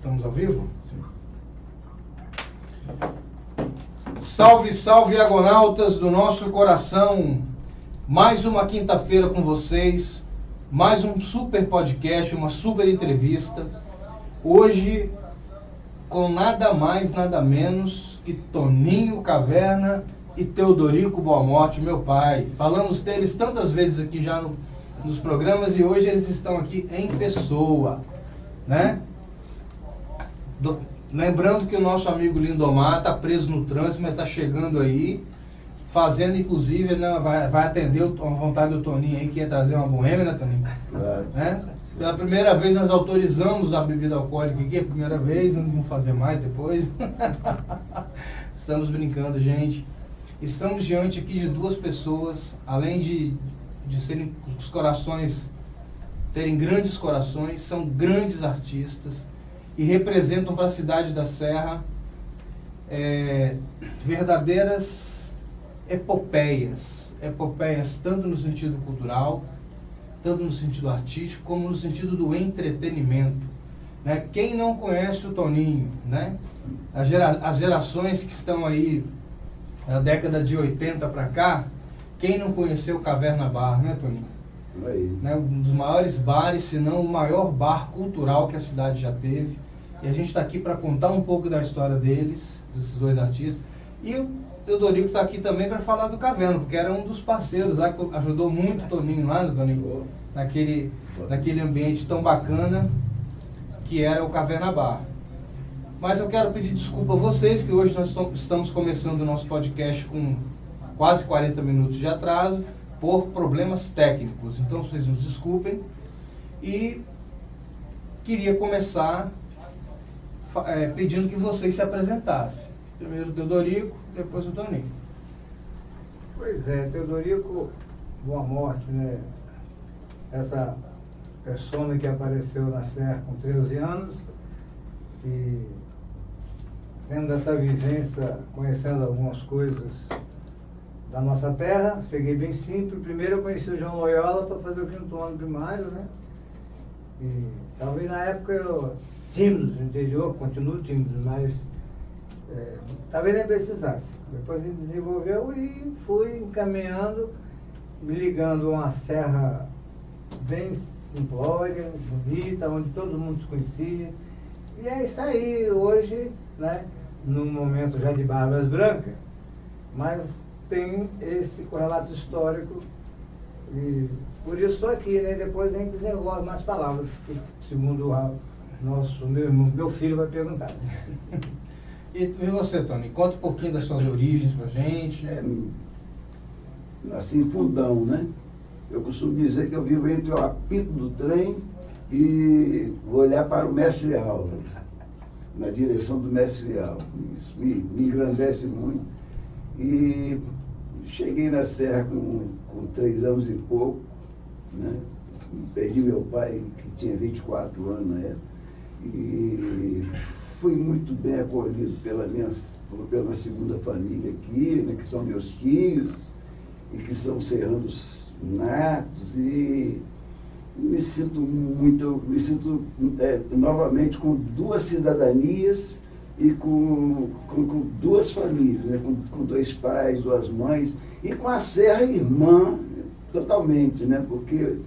Estamos ao vivo? Sim. Salve, salve, agonautas do nosso coração! Mais uma quinta-feira com vocês, mais um super podcast, uma super entrevista. Hoje, com nada mais, nada menos que Toninho Caverna e Teodorico Boa Morte, meu pai. Falamos deles tantas vezes aqui já nos programas e hoje eles estão aqui em pessoa, né? Lembrando que o nosso amigo Lindomar está preso no trânsito, mas está chegando aí, fazendo inclusive, né, vai atender a vontade do Toninho aí, que ia trazer uma boêmia, né, Toninho? Né? Pela primeira vez nós autorizamos a bebida alcoólica aqui, a primeira vez, não vamos fazer mais depois. Estamos brincando, gente. Estamos diante aqui de duas pessoas, além de serem os corações, terem grandes corações, são grandes artistas e representam para a cidade da Serra verdadeiras epopeias tanto no sentido cultural, tanto no sentido artístico, como no sentido do entretenimento, né? Quem não conhece o Toninho, né? As gerações que estão aí da década de 80 para cá, quem não conheceu o Caverna Bar, né, Toninho? Aí. Né? Um dos maiores bares, se não o maior bar cultural que a cidade já teve. E a gente está aqui para contar um pouco da história deles, desses dois artistas. E o Teodorico está aqui também para falar do Caverna, porque era um dos parceiros lá, que ajudou muito o Toninho lá, né, Toninho? Naquele ambiente tão bacana que era o Caverna Bar. Mas eu quero pedir desculpa a vocês, que hoje nós estamos começando o nosso podcast com quase 40 minutos de atraso, por problemas técnicos. Então vocês nos desculpem. E queria começar pedindo que vocês se apresentassem. Primeiro o Teodorico, depois o Toninho. Pois é, Teodorico Boa Morte, né? Essa persona que apareceu na Serra com 13 anos e tendo essa vivência, conhecendo algumas coisas da nossa terra, cheguei bem simples. Primeiro eu conheci o João Loyola para fazer o 5º ano primário, né? E talvez na época eu, tímido no interior, continuo tímido, mas talvez nem precisasse. Depois ele desenvolveu e fui encaminhando, me ligando a uma serra bem simplória, bonita, onde todo mundo se conhecia. E é isso aí, hoje, né, num momento já de barbas brancas, mas tem esse correlato histórico e por isso estou aqui, né? Depois a gente desenvolve mais palavras, segundo meu filho vai perguntar. E você, Tony, conta um pouquinho das suas origens pra gente. Nasci em Fundão, né? Eu costumo dizer que eu vivo entre o apito do trem e vou olhar para o mestre real, na direção do mestre real. Isso me engrandece muito. E cheguei na Serra com 3 anos e pouco, né? Perdi meu pai, que tinha 24 anos na época, e fui muito bem acolhido pela minha segunda família aqui, né? Que são meus tios, e que são serranos natos, e me sinto novamente com 2 cidadanias e com 2 famílias, né? com 2 pais, 2 mães, e com a Serra irmã totalmente, né? Porque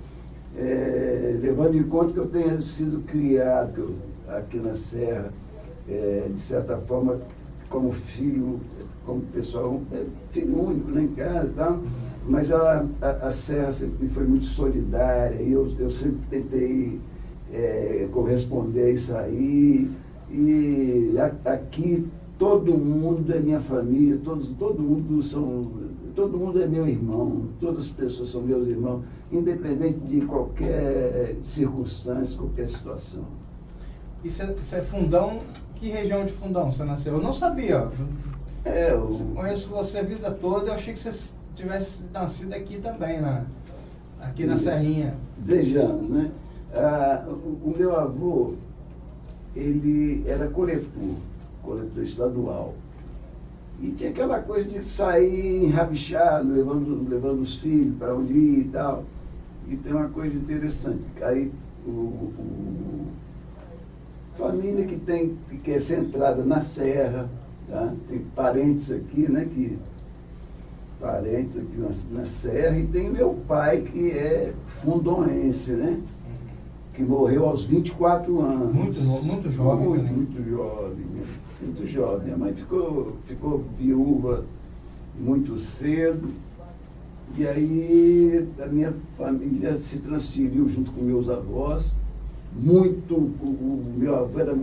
levando em conta que eu tenha sido criado aqui na Serra, de certa forma, como filho, como pessoal, filho único, né, em casa e tal, mas a Serra sempre foi muito solidária, e eu sempre tentei corresponder a isso aí, e aqui todo mundo é minha família, todo mundo é meu irmão, todas as pessoas são meus irmãos, independente de qualquer circunstância, qualquer situação. E você é Fundão? Que região de Fundão você nasceu? Eu não sabia. Eu conheço você a vida toda, eu achei que você tivesse nascido aqui também, aqui na Serrinha. Vejamos, né? O meu avô, ele era coletor estadual. E tinha aquela coisa de sair enrabixado, levando os filhos para onde ir e tal. E tem uma coisa interessante. Aí família que é centrada na serra, tá? Tem parentes aqui, né, parentes aqui na serra, e tem meu pai que é fundoense, né? Que morreu aos 24 anos. Muito jovem também. Muito jovem, né? Muito jovem. Minha mãe ficou viúva muito cedo, e aí a minha família se transferiu junto com meus avós. O meu avô era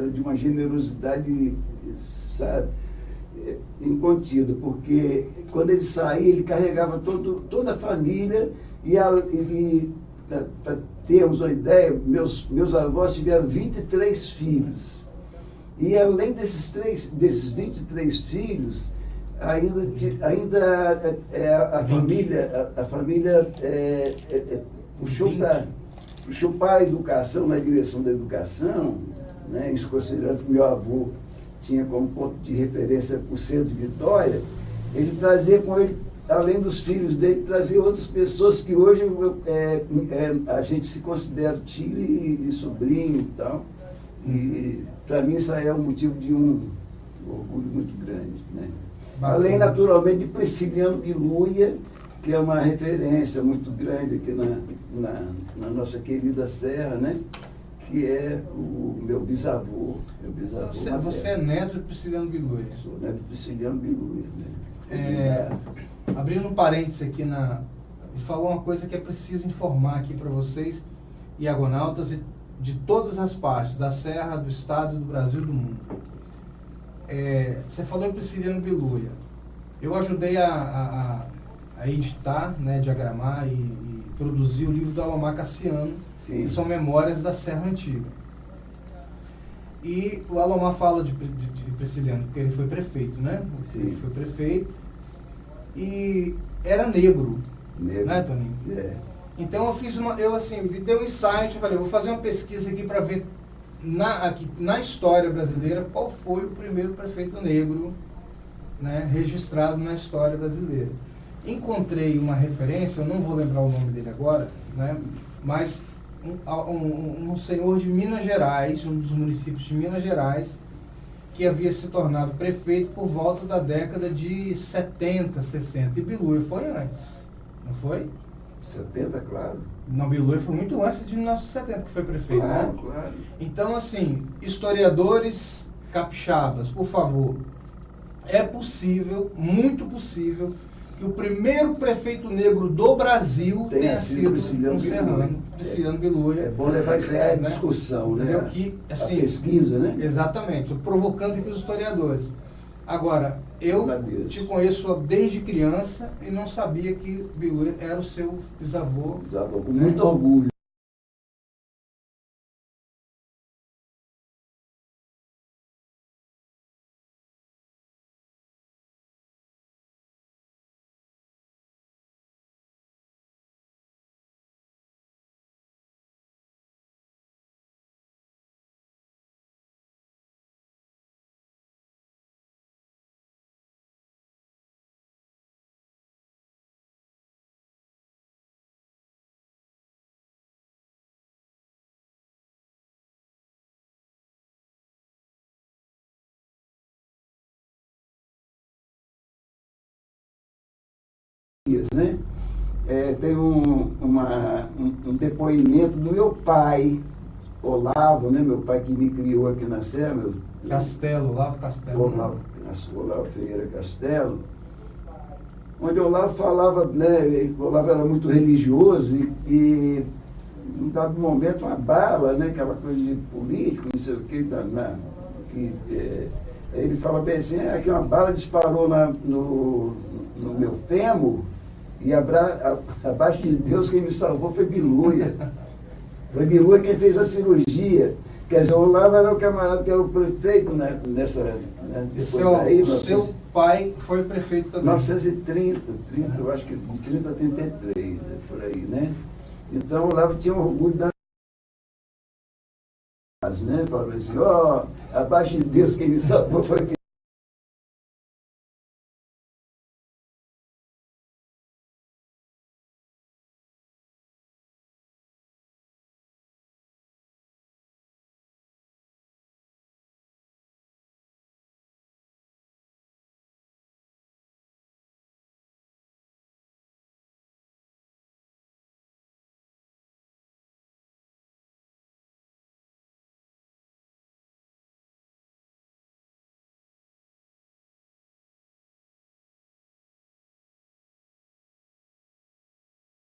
de uma generosidade, sabe, incontida, porque quando ele saía, ele carregava toda a família, e para termos uma ideia, meus avós tiveram 23 filhos. E além desses 23 filhos, ainda a família puxou para a educação, na direção da educação, né, isso considerando que meu avô tinha como ponto de referência o centro de Vitória. Ele trazia com ele, além dos filhos dele, trazia outras pessoas que hoje a gente se considera tio e sobrinho e tal. E para mim isso aí é um motivo de um orgulho muito grande, né? Além, naturalmente, de Prisciliano Biluia, que é uma referência muito grande aqui na nossa querida Serra, né? Que é o meu bisavô. Você é neto de Prisciliano Biluia? Sou neto de Prisciliano Biluia, né? Abrindo um parênteses aqui, ele falou uma coisa que é preciso informar aqui para vocês, iagonautas, e de todas as partes, da Serra, do Estado, do Brasil e do mundo. Você falou em Prisciliano Biluia. Eu ajudei a editar, né, diagramar e produzir o livro do Alomar Cassiano, que são Memórias da Serra Antiga. E o Alomar fala de Prisciliano, porque ele foi prefeito, né? Sim. Ele foi prefeito e era negro. Né, Toninho? É. Então me deu um insight, eu falei, vou fazer uma pesquisa aqui para ver na história brasileira qual foi o primeiro prefeito negro, né, registrado na história brasileira. Encontrei uma referência, eu não vou lembrar o nome dele agora, né, mas um senhor de Minas Gerais, um dos municípios de Minas Gerais, que havia se tornado prefeito por volta da década de 70, 60. E Biluia foi antes, não foi? 70, claro. Não, Biluia foi muito antes de 1970 que foi prefeito. Claro, né? claro. Então, assim, historiadores capixabas, por favor, é possível, muito possível, que o primeiro prefeito negro do Brasil tenha sido um serrano, Prisciliano Biluia. É bom levar isso aí à discussão, né? Que, assim, a pesquisa, né? Exatamente, provocando aqui os historiadores. Agora, eu te conheço desde criança e não sabia que Biluia era o seu bisavô. Bisavô, com muito orgulho. Né? Tem um depoimento do meu pai, Olavo, né? Meu pai que me criou aqui na Serra. Olavo Castelo. Olavo Ferreira Castelo, onde Olavo falava, né? Olavo era muito religioso e num dado momento, uma bala, né? Aquela coisa de político, não sei o que, ele fala bem assim, que uma bala disparou no meu fêmur, e abaixo de Deus quem me salvou foi Biluia. Foi Biluia quem fez a cirurgia. Quer dizer, o Olavo era o camarada que era o prefeito, né, seu pai foi prefeito também. 1930, eu acho que de 30 a 33, né, por aí, né? Então o Olavo tinha um orgulho da né? Falava assim, abaixo de Deus quem me salvou foi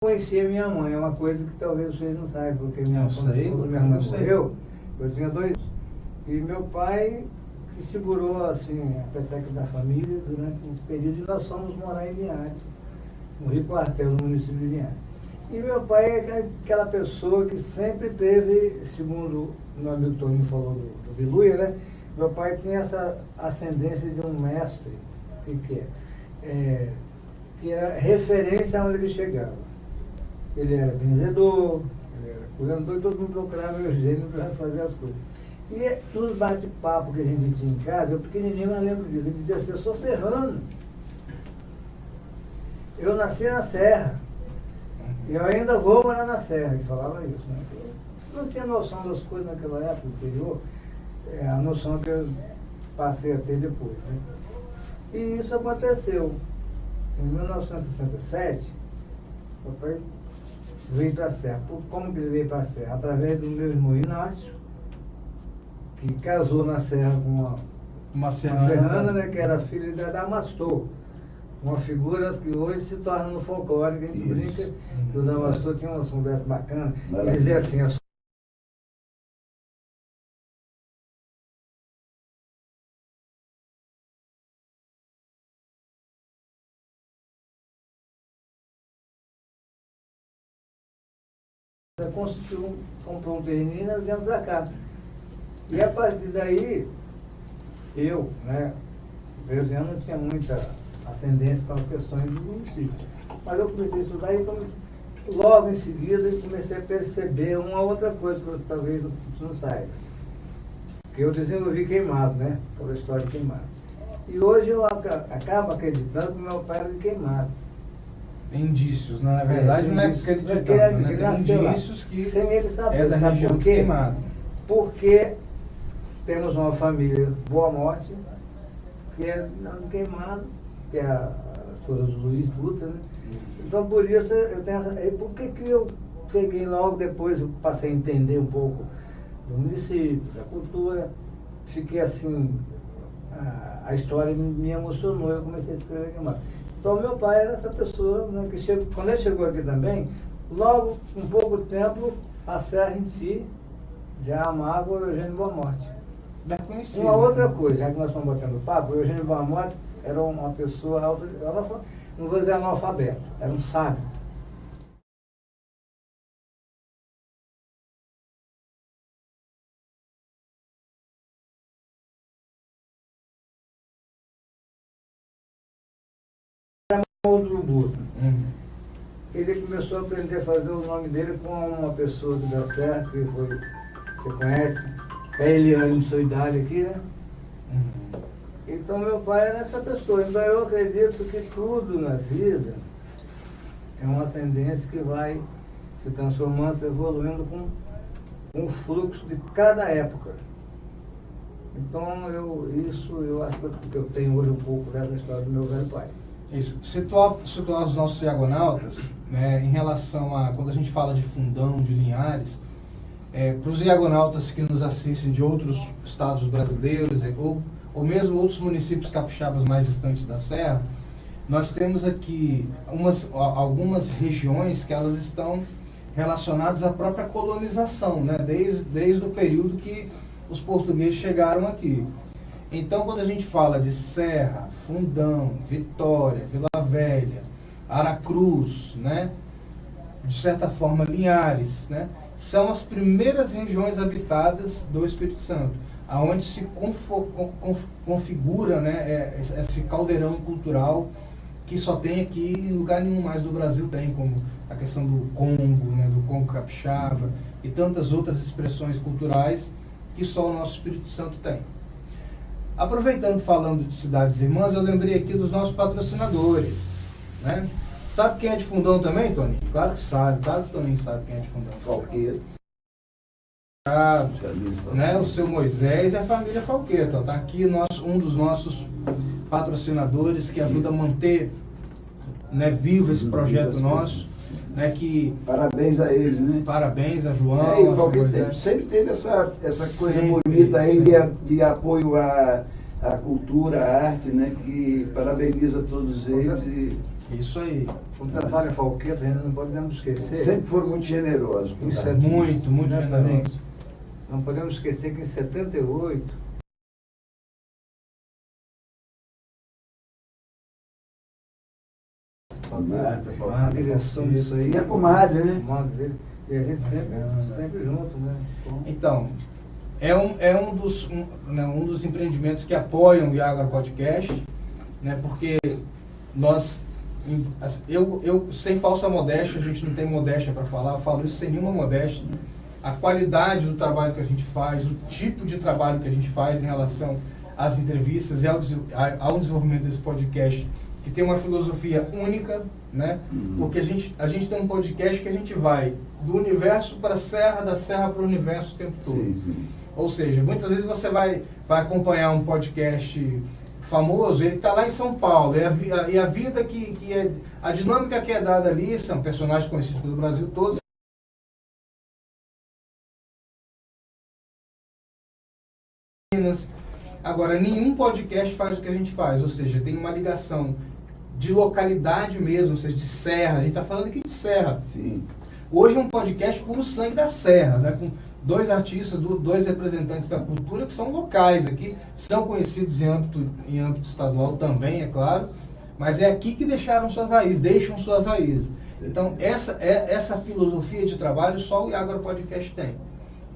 Conhecia minha mãe, é uma coisa que talvez vocês não saibam, porque quando minha mãe morreu, eu tinha 2 anos. E meu pai que segurou assim, a peteca da família durante um período de nós fomos morar em Linhares, no Rio Quartel, no município de Linhares. E meu pai é aquela pessoa que sempre teve, segundo o meu amigo Tony falou do Biluia, né? Meu pai tinha essa ascendência de um mestre, que era referência aonde ele chegava. Ele era benzedor, ele era curador, e todo mundo procurava meu gênio para fazer as coisas. E nos bate-papo que a gente tinha em casa, eu pequenininho, mas lembro disso, ele dizia assim: eu sou serrano, eu nasci na Serra, e eu ainda vou morar na Serra. Ele falava isso, né? Eu não tinha noção das coisas naquela época, no interior, a noção que eu passei a ter depois, né? E isso aconteceu. Em 1967, o papai veio para a Serra. Como que ele veio para a Serra? Através do meu irmão Inácio, que casou na Serra com uma serrana, né, que era filha da Damastor, uma figura que hoje se torna no folclore, que a gente brinca, que o Damastor tinha umas conversas bacanas. Ele dizia assim: comprou um terreno e nós viemos para cá. E a partir daí, eu, né, 13 anos, não tinha muita ascendência com as questões do município. Mas eu comecei a estudar e logo em seguida eu comecei a perceber uma outra coisa que talvez não saiba. Que eu desenvolvi Queimado, né? Aquela história de Queimado. E hoje eu acabo acreditando que meu pai era de Queimado. Tem indícios, né? Na verdade não é acreditando, né? Tem indícios que sem ele saber. É da região de Queimado. Porque temos uma família Boa Morte, que é Queimado, que é a esposa do Luiz Dutra, né? Então por isso eu tenho essa. E por que eu cheguei logo depois, eu passei a entender um pouco do município, da cultura, fiquei assim, a história me emocionou, eu comecei a escrever Queimado. Então meu pai era essa pessoa, né, que quando ele chegou aqui também, logo, em pouco tempo, a Serra em si já amava o Eugênio Boa Morte. Uma outra coisa, já que nós estamos botando papo, o Eugênio Boa Morte era uma pessoa, não vou dizer analfabeto, era um sábio. Ele começou a aprender a fazer o nome dele com uma pessoa que deu certo, que foi, você conhece, é Eliane Soidalho aqui, né? Então meu pai era essa pessoa. Então eu acredito que tudo na vida é uma ascendência que vai se transformando, se evoluindo com o fluxo de cada época. Então eu acho que eu tenho hoje um pouco dessa história do meu velho pai. Isso. Situar os nossos diagonautas, né, em relação a, quando a gente fala de Fundão, de Linhares, para os diagonautas que nos assistem de outros estados brasileiros, ou mesmo outros municípios capixabas mais distantes da Serra, nós temos aqui algumas regiões que elas estão relacionadas à própria colonização, né, desde o período que os portugueses chegaram aqui. Então, quando a gente fala de Serra, Fundão, Vitória, Vila Velha, Aracruz, né, de certa forma Linhares, né, são as primeiras regiões habitadas do Espírito Santo, aonde se configura, né, esse caldeirão cultural que só tem aqui, em lugar nenhum mais do Brasil tem, como a questão do Congo, né, do Congo capixaba e tantas outras expressões culturais que só o nosso Espírito Santo tem. Aproveitando, falando de cidades irmãs, eu lembrei aqui dos nossos patrocinadores, né? Sabe quem é de Fundão também, Toninho? Claro que sabe, claro que o Toninho sabe quem é de Fundão. Falqueiro. Né? O seu Moisés e a família Falqueiro. Está aqui um dos nossos patrocinadores que ajuda a manter, né, vivo esse projeto nosso. Né, que parabéns a eles, né? Parabéns a João. O Falqueiro sempre teve essa coisa bonita aí de apoio à cultura, à arte, né? Que parabeniza todos eles. Isso aí. Quando você fala em Falqueta, a gente não podemos esquecer. Sempre foram muito generosos. Isso é Muito generoso. Não podemos esquecer que em 78, a direção disso aí. E a comadre, né? Comadre dele. E a gente sempre junto, né? Então, é um dos empreendimentos que apoiam o Iagra Podcast, né? Porque eu sem falsa modéstia, a gente não tem modéstia para falar, eu falo isso sem nenhuma modéstia. A qualidade do trabalho que a gente faz, o tipo de trabalho que a gente faz em relação às entrevistas e ao desenvolvimento desse podcast, que tem uma filosofia única, né? Porque a gente tem um podcast que a gente vai do universo para a serra, da serra para o universo o tempo todo. Sim, sim. Ou seja, muitas vezes você vai acompanhar um podcast famoso, ele está lá em São Paulo, e a vida a dinâmica que é dada ali, são personagens conhecidos pelo Brasil todo. Agora, nenhum podcast faz o que a gente faz, ou seja, tem uma ligação de localidade mesmo, ou seja, de serra. A gente está falando aqui de serra. Sim. Hoje é um podcast puro sangue da serra, né? Com dois artistas, dois representantes da cultura que são locais aqui, são conhecidos em âmbito estadual também, é claro, mas é aqui que deixam suas raízes. Então, essa filosofia de trabalho só o Iagra Podcast tem,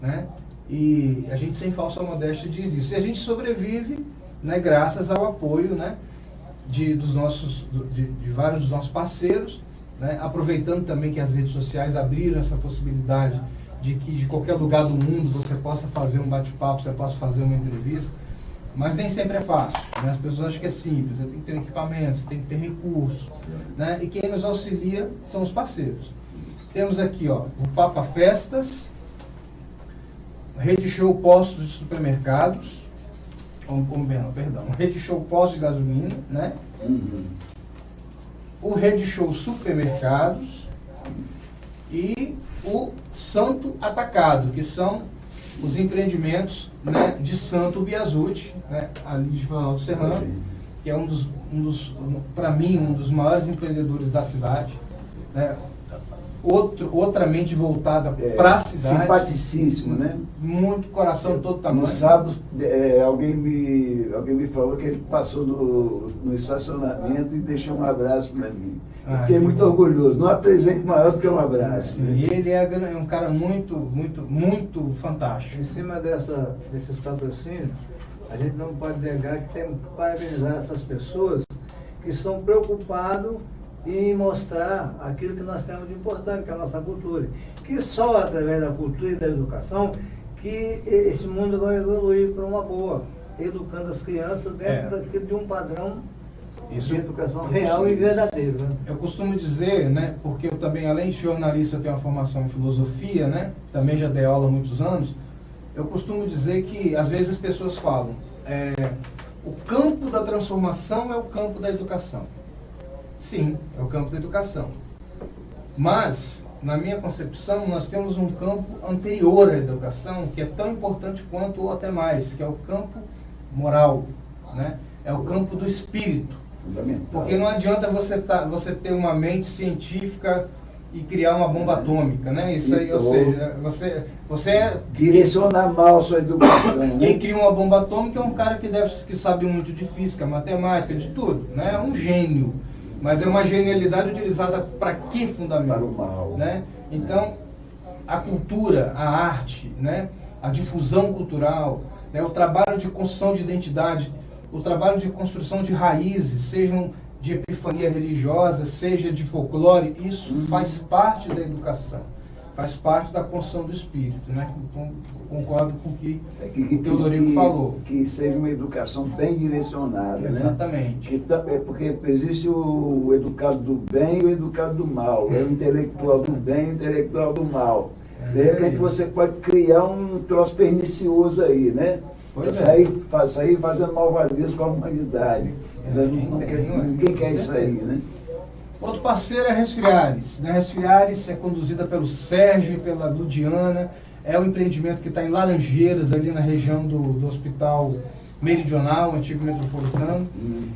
né? E a gente, sem falsa modéstia, diz isso. E a gente sobrevive, né, graças ao apoio, né, de vários dos nossos parceiros, né, aproveitando também que as redes sociais abriram essa possibilidade de que de qualquer lugar do mundo você possa fazer um bate-papo, você possa fazer uma entrevista, mas nem sempre é fácil, né? As pessoas acham que é simples, você tem que ter equipamento, você tem que ter recursos, né? E quem nos auxilia são os parceiros. Temos aqui, ó, o Papa Festas, Rede Show Postos de Supermercados, Rede Show Postos de Gasolina, né? O Rede Show Supermercados e o Santo Atacado, que são os empreendimentos, né, de Santo Biasuti, né, ali de Planalto Serrano, que é para mim, um dos maiores empreendedores da cidade, né? Outra mente voltada para a cidade. Simpaticíssimo, né? Muito coração, todo tamanho. No sábado, alguém me falou que ele passou no estacionamento e deixou um abraço para mim. Eu fiquei muito orgulhoso. Não há presente maior do que um abraço. Né? E ele é um cara muito, muito, muito fantástico. Em cima desses patrocínios, a gente não pode negar que temos que parabenizar essas pessoas que estão preocupadas em mostrar aquilo que nós temos de importante, que é a nossa cultura. Que só através da cultura e da educação que esse mundo vai evoluir para uma boa, educando as crianças dentro de um padrão de educação real e verdadeiro. Né? Eu costumo dizer, né, porque eu também, além de jornalista, eu tenho uma formação em filosofia, né, também já dei aula há muitos anos, eu costumo dizer que, às vezes, as pessoas falam, o campo da transformação é o campo da educação. Sim, é o campo da educação. Mas, na minha concepção, nós temos um campo anterior à educação, que é tão importante quanto ou até mais, que é o campo moral, né? É o campo do espírito. Porque não adianta você ter uma mente científica e criar uma bomba atômica, né? Isso aí, ou seja, você direcionar mal a sua educação. Quem né? cria uma bomba atômica é um cara que sabe muito de física, matemática, de tudo, né? É um gênio. Mas é uma genialidade utilizada para que fundamento? Para o mal. Né? Então, a cultura, a arte, né? A difusão cultural, né? O trabalho de construção de identidade, o trabalho de construção de raízes, sejam de epifania religiosa, seja de folclore, isso faz parte da educação, faz parte da construção do espírito, né? Então, concordo com o que o Teodorico falou. Que seja uma educação bem direcionada. Exatamente. Né? Porque existe o educado do bem e o educado do mal, é o intelectual do bem e o intelectual do mal. De repente você pode criar um troço pernicioso aí, né? Sair fazendo malvadez com a humanidade. Ninguém quer isso aí, né? Outro parceiro é a Resfriares. A Resfriares é conduzida pelo Sérgio e pela Ludiana. É um empreendimento que está em Laranjeiras, ali na região do Hospital Meridional, antigo Metropolitano,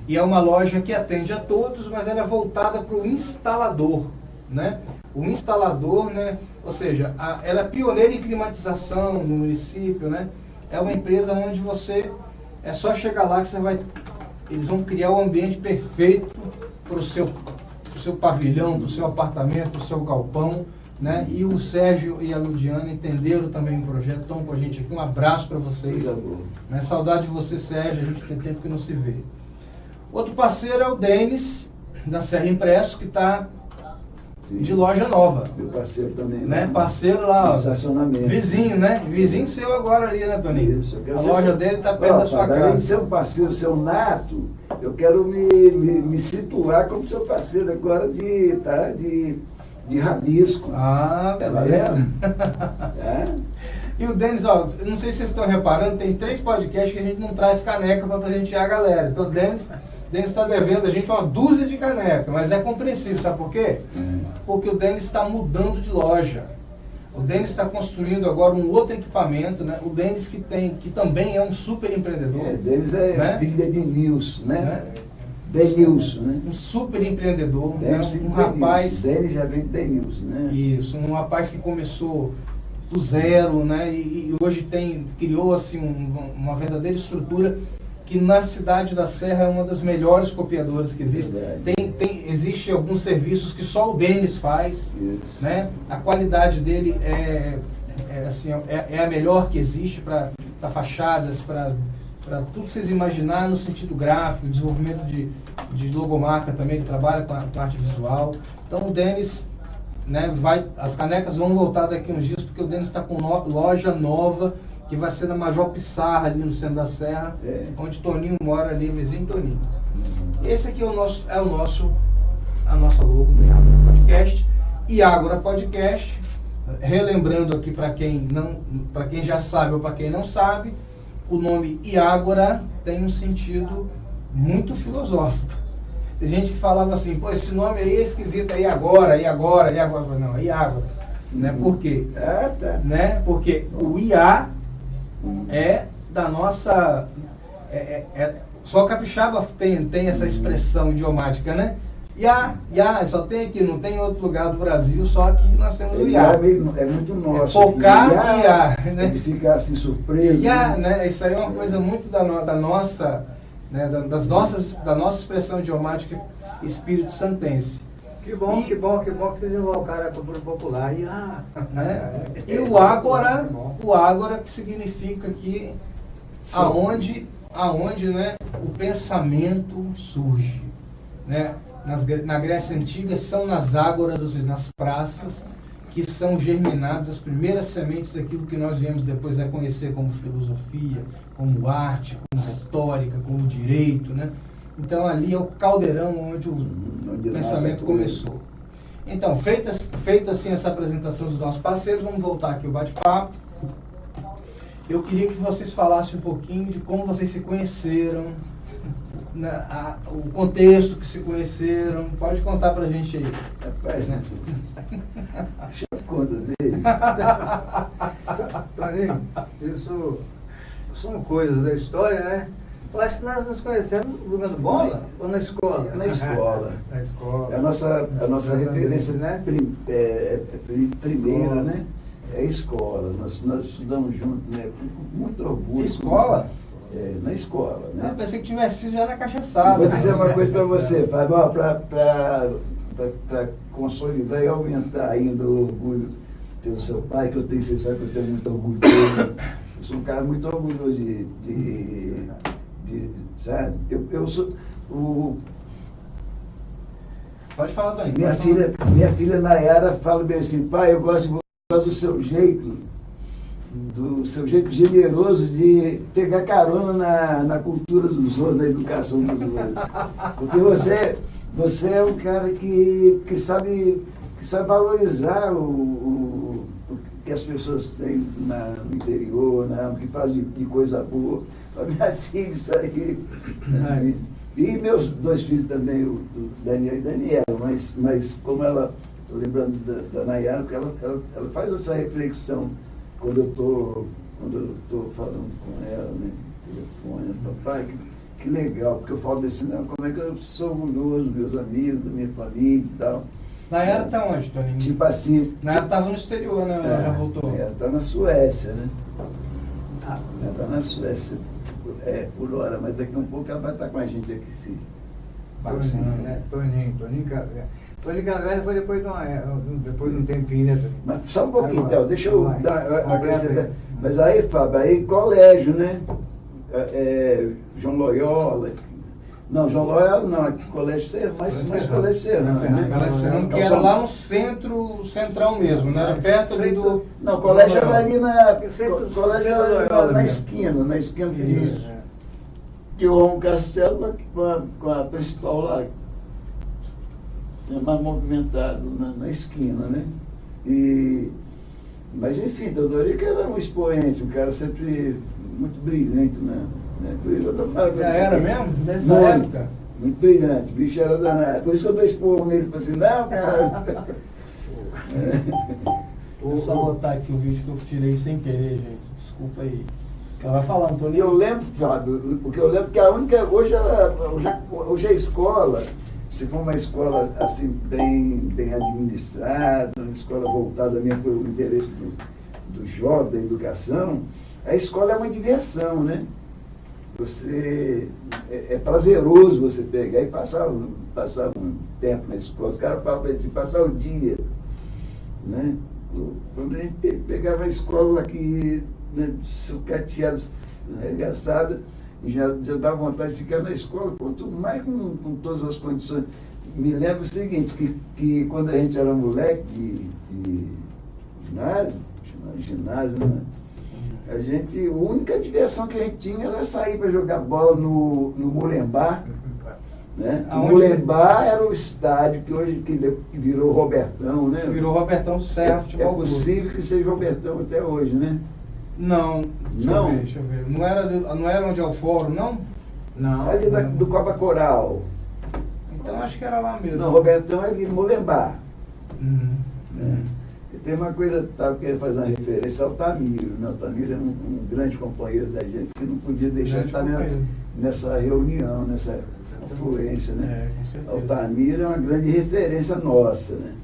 e é uma loja que atende a todos, mas ela é voltada para o instalador, né? O instalador, né? Ou seja, ela é pioneira em climatização no município, né? É uma empresa onde é só chegar lá que eles vão criar o ambiente perfeito para o seu pavilhão, para o seu apartamento, para o seu galpão, né? E o Sérgio e a Ludiana entenderam também o projeto, estão com a gente aqui. Um abraço para vocês. Né? Saudade de você, Sérgio, a gente tem tempo que não se vê. Outro parceiro é o Denis, da Serra Impresso, que está de loja nova. Meu parceiro também. Né? Parceiro lá, estacionamento. Vizinho, né? Vizinho seu agora ali, né, Toninho? Isso, a loja dele está perto da sua casa. Além de ser um parceiro seu nato, eu quero me situar como seu parceiro agora de rabisco. Ah, beleza. É? E o Denis, ó, não sei se vocês estão reparando, tem 3 podcasts que a gente não traz caneca para presentear a galera. Então o Denis está devendo a gente uma dúzia de caneca, mas é compreensível, sabe por quê? Porque o Denis está mudando de loja. O Denis está construindo agora um outro equipamento, né? O Denis que também é um super empreendedor. Denis é, né? Filho de Ednilson, né? Denilson, né? Um super empreendedor, Denis, né? Um rapaz... Denis já vem de Denilson, né? Isso, um rapaz que começou do zero, né? E hoje criou assim uma verdadeira estrutura que na cidade da Serra é uma das melhores copiadoras que existe. Existe alguns serviços que só o Denis faz, né? A qualidade dele é a melhor que existe para fachadas, para tudo que vocês imaginarem no sentido gráfico, desenvolvimento de logomarca também, ele trabalha com a parte visual. Então o Denis, né, as canecas vão voltar daqui uns dias, porque o Denis está com loja nova, que vai ser na Major Pissarra, ali no centro da Serra, onde Toninho mora ali, vizinho Toninho. Esse aqui é a nossa logo do Iagora Podcast. Iagora Podcast, relembrando aqui para quem já sabe ou para quem não sabe, o nome Iagora tem um sentido muito filosófico. Tem gente que falava assim, pô, esse nome aí é esquisito, aí agora. Não, é Iagora. Né? Por quê? Né? Porque o IA é da nossa... só capixaba tem essa expressão idiomática, né? IA, só tem aqui, não tem em outro lugar do Brasil, só aqui nós temos o IA. É muito nosso. Focar e IA, né? De ficar assim surpreso. IA, né? Isso aí é uma coisa muito da nossa, né? da nossa expressão idiomática espírito santense. Que bom que vocês invocaram a cultura popular. IA. Né? E o Ágora que significa que aonde né, o pensamento surge. Né? Na Grécia Antiga são nas ágoras, ou seja, nas praças, que são germinadas as primeiras sementes daquilo que nós viemos depois a conhecer como filosofia, como arte, como retórica, como direito, né? Então ali é o caldeirão onde o pensamento começou. Então, feita assim essa apresentação dos nossos parceiros, vamos voltar aqui ao bate-papo. Eu queria que vocês falassem um pouquinho de como vocês se conheceram, né, o contexto que se conheceram. Pode contar pra gente aí. Rapaz, né? Deixa eu conta dele. Toninho, isso são coisas da história, né? Eu acho que nós nos conhecemos jogando bola ou na escola? Na escola. Na escola. É a nossa referência, né? Primeira, né? É a escola. Nós estudamos juntos, né? Com muito orgulho. Escola? Na escola, né? Eu pensei que tivesse sido já na cachaçada. Vou dizer uma coisa para você, Fábio, para consolidar e aumentar ainda o orgulho do seu pai, que você sabe que eu tenho muito orgulho dele. Eu sou um cara muito orgulhoso sabe? Eu sou Pode falar, Dani. Minha filha Nayara fala bem assim, pai, eu gosto do seu jeito generoso de pegar carona na cultura dos outros, na educação dos outros. Porque você é um cara que sabe valorizar o que as pessoas têm no interior, né? Que faz de coisa boa. Para minha filha isso aí. E meus 2 filhos também, o Daniel e Daniela, mas como ela, estou lembrando da Nayara, porque ela faz essa reflexão quando eu estou falando com ela, né? telefone. Papai, que legal, porque eu falo assim, não, como é que eu sou orgulhoso dos meus amigos, da minha família e tal. Nayara tá onde, Toninho? Tipo assim. Nayara tava no exterior, né? Ela já voltou. Ela tá na Suécia, né? Ela tá na Suécia por hora, mas daqui a um pouco ela vai estar com a gente aqui, sim. Toninho, né? Toninho Cavalli foi depois de um tempinho, né, Toninho? Mas só um pouquinho, então, deixa eu vai. dar uma Vai, apresentação. Mas aí, Fábio, aí colégio, né? João Loyola. Não, João Loyola não, colégio Serrano, mas colégio Serrano, né? Colégio Serrano, que era lá no central mesmo, né? Era perto ali do... Não, o colégio era ali Colégio era na esquina de João Castelo com a principal lá. É mais movimentado na esquina, né? Mas enfim, Teodorico era um expoente, um cara sempre muito brilhante, né? Por isso eu tô falando Já era mesmo? Nessa muito, época? Muito brilhante, o bicho era danado. Por isso que eu dou esporro nele, falei assim, não, cara. Vou só botar aqui o vídeo que eu tirei sem querer, gente. Desculpa aí. Ela vai falando, O que Toninho. eu lembro, Fábio, o que eu lembro que a única. Hoje a escola, se for uma escola assim, bem administrada, uma escola voltada mesmo pelo interesse do jovem, da educação, a escola é uma diversão, né? É prazeroso você pegar e passar um tempo na escola. Os caras falam assim, passar o dia, né? Quando a gente pegava a escola aqui, né, sucateada, arregaçada, já dava vontade de ficar na escola, quanto mais com todas as condições. Me lembro o seguinte, que quando a gente era moleque de ginásio, né? A única diversão que a gente tinha era sair para jogar bola no Mulembá. Né? O Mulembá era o estádio que hoje que virou Robertão, né? Virou Robertão do Serra Futebol Clube. É possível que seja Robertão até hoje, né? Não. Não? Deixa eu ver. Não era onde é o fórum, não? Não. Ali do Copa Coral. Então acho que era lá mesmo. Não, Robertão é de Mulembá. Uhum. E tem uma coisa, estava querendo fazer uma referência ao Altamiro, né? O Altamiro é um grande companheiro da gente que não podia deixar de estar nessa reunião, nessa influência, né? Com certeza. Altamiro é uma grande referência nossa, né?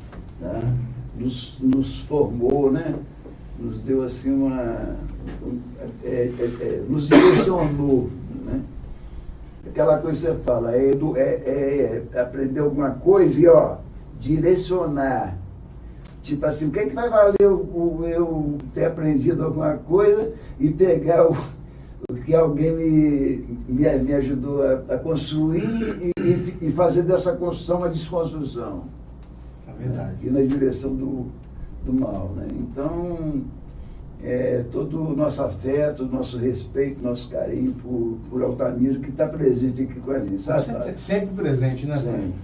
Nos formou, né? Nos deu assim nos direcionou, né? Aquela coisa que você fala, aprender alguma coisa e, direcionar. Tipo assim, o que é que vai valer eu ter aprendido alguma coisa e pegar o que alguém me ajudou a construir e fazer dessa construção uma desconstrução. É verdade. E na direção do mal, né? Então, todo o nosso afeto, nosso respeito, nosso carinho por Altamiro, que está presente aqui com a gente, sabe? Sempre presente, né, Tony?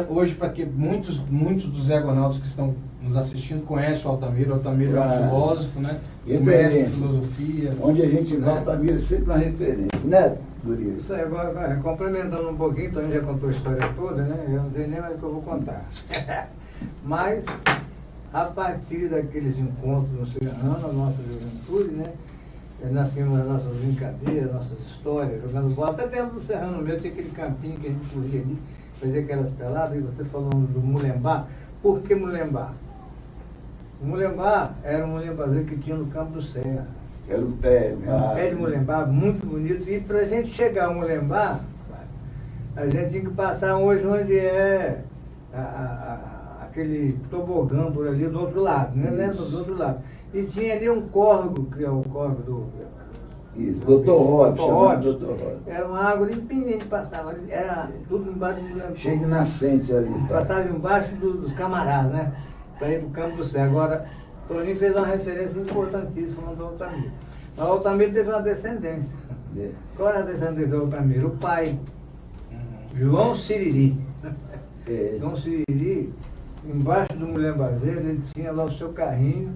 Hoje para que muitos dos ergonautas que estão nos assistindo conhecem o Altamiro. O Altamiro é um filósofo, né? Mestre de filosofia. Onde a gente vai, o Altamiro é sempre uma referência, né, Gurias? Isso aí, agora, complementando um pouquinho, então a gente já contou a história toda, né? Eu não sei nem mais o que eu vou contar. Mas, a partir daqueles encontros no Serrano, a nossa juventude, né? Nós tínhamos as nossas brincadeiras, nossas histórias, jogando bola. Até dentro do Serrano mesmo, tinha aquele campinho que a gente corria ali, fazia aquelas peladas, e você falando do Mulembá. Por que Mulembá? O Mulembá era um mulembazeiro que tinha no Campo do Serra. Era um pé de Mulembá, muito bonito. E para a gente chegar ao Mulembá, a gente tinha que passar hoje onde é aquele tobogã por ali do outro lado, né? Do outro lado. E tinha ali um córrego, que é o córrego do... Isso, Doutor Robson. Era uma água limpinha, a gente passava ali, era tudo embaixo do Mulembá. Cheio de nascentes ali. Passava embaixo dos camaradas, né? Para ir para o Campo do Céu. Agora, Toninho fez uma referência importantíssima falando do Altamiro. O Altamiro teve uma descendência. Qual era a descendência do Altamiro? O pai, João Siriri. João Siriri, embaixo do Mulembazeiro, ele tinha lá o seu carrinho,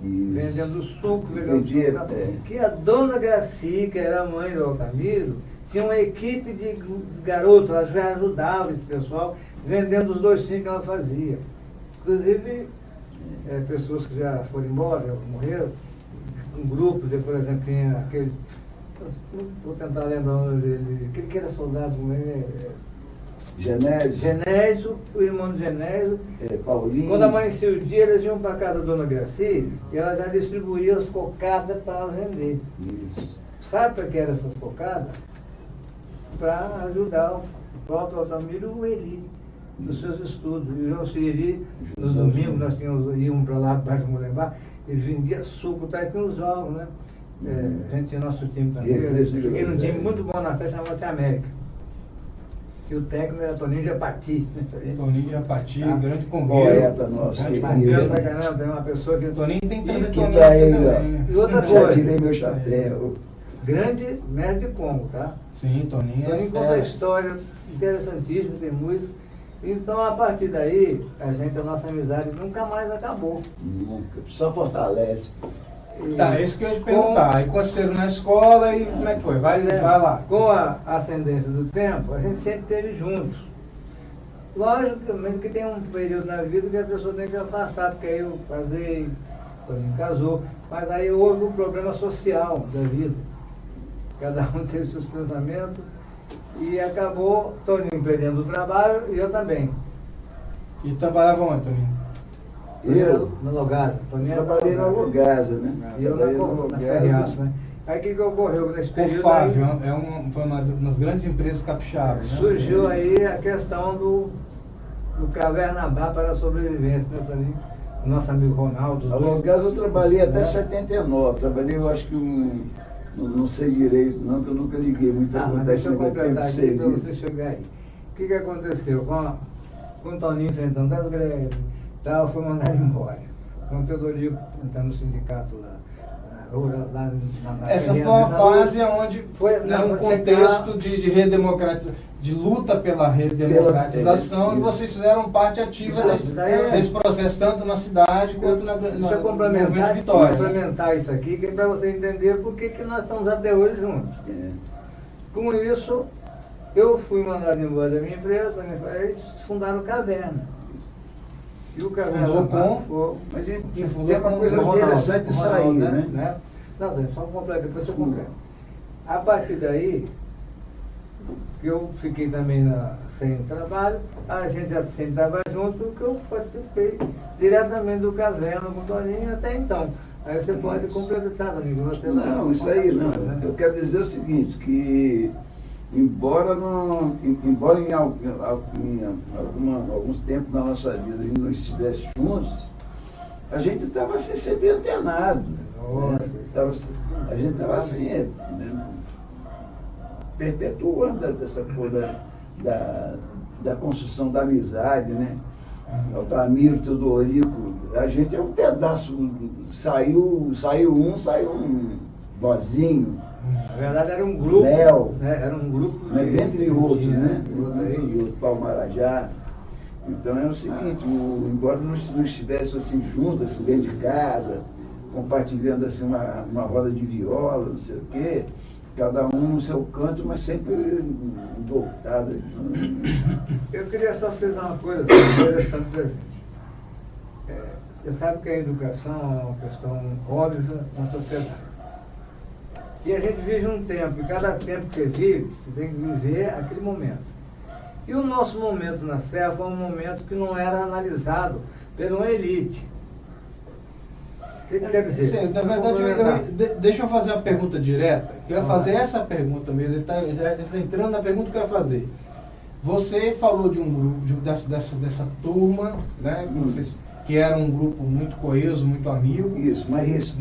vendendo suco, vendendo suco. Que a dona Graci, que era a mãe do Altamiro, tinha uma equipe de garotos, ela já ajudava esse pessoal, vendendo os docinhos que ela fazia. Inclusive, pessoas que já foram embora, já morreram, um grupo, por exemplo, tinha Vou tentar lembrar o nome dele. Aquele que era soldado, como ele Genésio, Genésio, o irmão de Genésio. Paulinho. Quando amanhecia o dia, eles iam para casa da dona Graci e ela já distribuía as cocadas para elas vender. Isso. Sabe para que eram essas cocadas? Para ajudar o próprio Altamiro e o Eli nos seus estudos. E o João Siri, nos domingos, nós íamos para lá, para o Mulembá, ele vendia suco, tá? E tinha os jogos, né? A gente tinha nosso time também. Eu fiquei num time muito bom na festa, chamava-se América. Que o técnico era Toninho Japati. Toninho Japati, grande poeta nosso. Bacana pra caramba, tem uma pessoa que... Toninho tem que trazer que Toninho daí, aqui também. E outra Já coisa, tirei meu chapéu. grande mestre de Congo, tá? Sim, Toninho Toninho conta a história interessantíssima, tem música. Então, a partir daí, a nossa amizade nunca mais acabou. Nunca. Só fortalece. Tá, isso que eu ia te perguntar. Aí conheceram na escola e como é que foi? Vai lá. Com a ascendência do tempo, a gente sempre esteve juntos. Logicamente que tem um período na vida que a pessoa tem que afastar, porque aí eu casei, Toninho casou, mas aí houve um problema social da vida. Cada um teve seus pensamentos e acabou Toninho perdendo o trabalho e eu também. E trabalhava onde, Toninho? Eu Na Logasa. Toninho trabalhei na Logasa, né? E eu na Ferriaço, né? Aí o que ocorreu nesse O período? Fábio foi uma das grandes empresas capixabas, né? Surgiu aí a questão do Caverna Bar para a sobrevivência, né, Toninho? O nosso amigo Ronaldo. Na Logasa eu trabalhei até né? 79. Trabalhei, eu acho que não sei direito, não, que eu nunca liguei muito a Mas deixa eu completar aqui tempo para de você chegar aí. O que aconteceu? Com o Toninho enfrentando as greves, tal, foi mandado embora. Com o Teodorico entrando no sindicato lá na Essa foi Ferreira, uma fase onde foi um contexto de redemocratização, de luta pela redemocratização, e vocês fizeram parte ativa desse processo, tanto na cidade quanto na Deixa eu movimento de Vitória. complementar isso aqui, que é para você entender por que nós estamos até hoje juntos. Com isso, eu fui mandado embora da minha empresa, eles fundaram o Caverna. E o Caverna Mas fundou tem uma coisa interessante isso aí, né? Não, só completo, depois eu completo. A partir daí, eu fiquei também sem trabalho, a gente já sempre estava junto, que eu participei diretamente do Caverna com o Toninho até então. Aí você pode complementar, Toninho. Não, isso aí não. Né? Eu quero dizer o seguinte, que embora em alguns tempos da nossa vida a gente não estivesse juntos, a gente estava assim, sempre antenado. Né? A gente estava assim, né? Perpetuando essa coisa da construção da amizade, né? Altamiro, Teodorico, a gente é um pedaço, saiu um Bozinho. Na verdade era um grupo. Léo, era um grupo. Dentre outros, né? E outro Palmarajá. Então é o seguinte, embora não estivesse assim juntos, assim, dentro de casa, compartilhando assim uma roda de viola, não sei o quê, cada um no seu canto, mas sempre voltado. Eu queria só frisar uma coisa interessante para a gente. Você sabe que a educação é uma questão óbvia na sociedade. E a gente vive um tempo, e cada tempo que você vive, você tem que viver aquele momento. E o nosso momento na Serra foi um momento que não era analisado por uma elite. O que quer dizer? Sim, na verdade, deixa eu fazer uma pergunta direta. Eu ia fazer essa pergunta mesmo, ele está entrando na pergunta que eu ia fazer. Você falou de um grupo, dessa turma, né, que era um grupo muito coeso, muito amigo. Isso, mas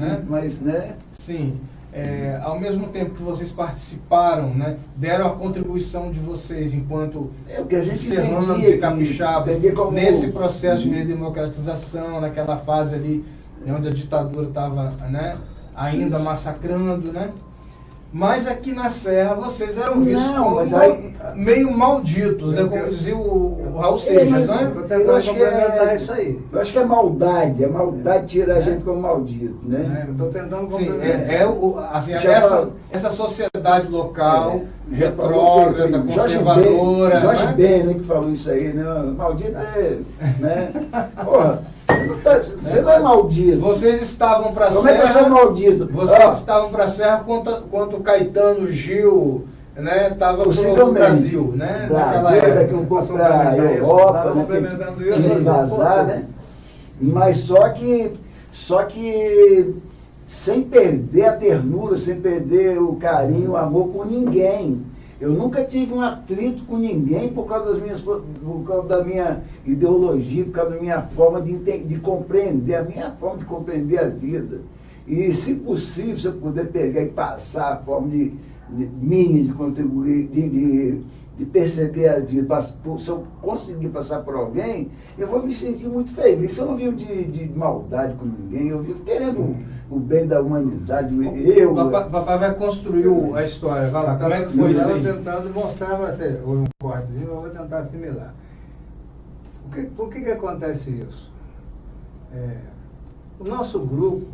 né? Sim. Ao mesmo tempo que vocês participaram, né, deram a contribuição de vocês enquanto serranos e capixabas nesse processo de redemocratização, naquela fase ali onde a ditadura estava, né, ainda massacrando, né? Mas aqui na Serra vocês eram vistos como meio malditos, né? Como dizia o Raul Seixas, né? Eu acho que isso aí. Eu acho que é maldade tira a gente como maldito, né? Eu estou tentando complementar. Essa sociedade local, retrógrada, conservadora. Jorge Ben, né, que falou isso aí, né? Maldito né? Porra, Você não é maldito. Vocês estavam para a serra. Como é que eu sou maldito? Vocês estavam para a serra quanto o Caetano Gil, né, estava no Brasil, né? Brasil, daqui um pouco para a Europa, né, que tinha que vazar, né? Mas só que sem perder a ternura, sem perder o carinho, o amor por ninguém. Eu nunca tive um atrito com ninguém por causa da minha ideologia, por causa da minha forma de compreender, a minha forma de compreender a vida. E, se possível, se eu puder pegar e passar a forma minha de contribuir, de perceber a vida, se eu conseguir passar por alguém, eu vou me sentir muito feliz. Eu não vivo de maldade com ninguém, eu vivo querendo o bem da humanidade. Papai vai construir a história, vai lá, como é que foi isso aí? Eu estava tentando mostrar, um cortezinho, eu vou tentar assimilar. Por que acontece isso? O nosso grupo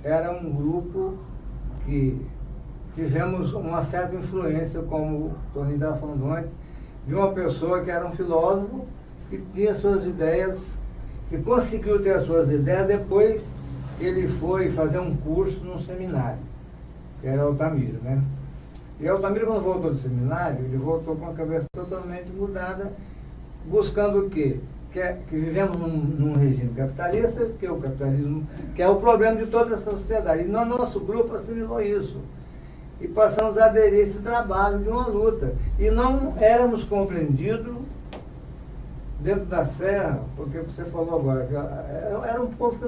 era um grupo que tivemos uma certa influência, como o Toninho estava falando antes, de uma pessoa que era um filósofo, que tinha suas ideias, que conseguiu ter as suas ideias, depois ele foi fazer um curso num seminário, que era Altamiro, né? E Altamiro, quando voltou do seminário, ele voltou com a cabeça totalmente mudada, buscando o quê? Que vivemos num regime capitalista, que é o capitalismo, que é o problema de toda essa sociedade. E no nosso grupo assimilou isso. E passamos a aderir a esse trabalho de uma luta. E não éramos compreendidos dentro da Serra, porque você falou agora, que era um povo que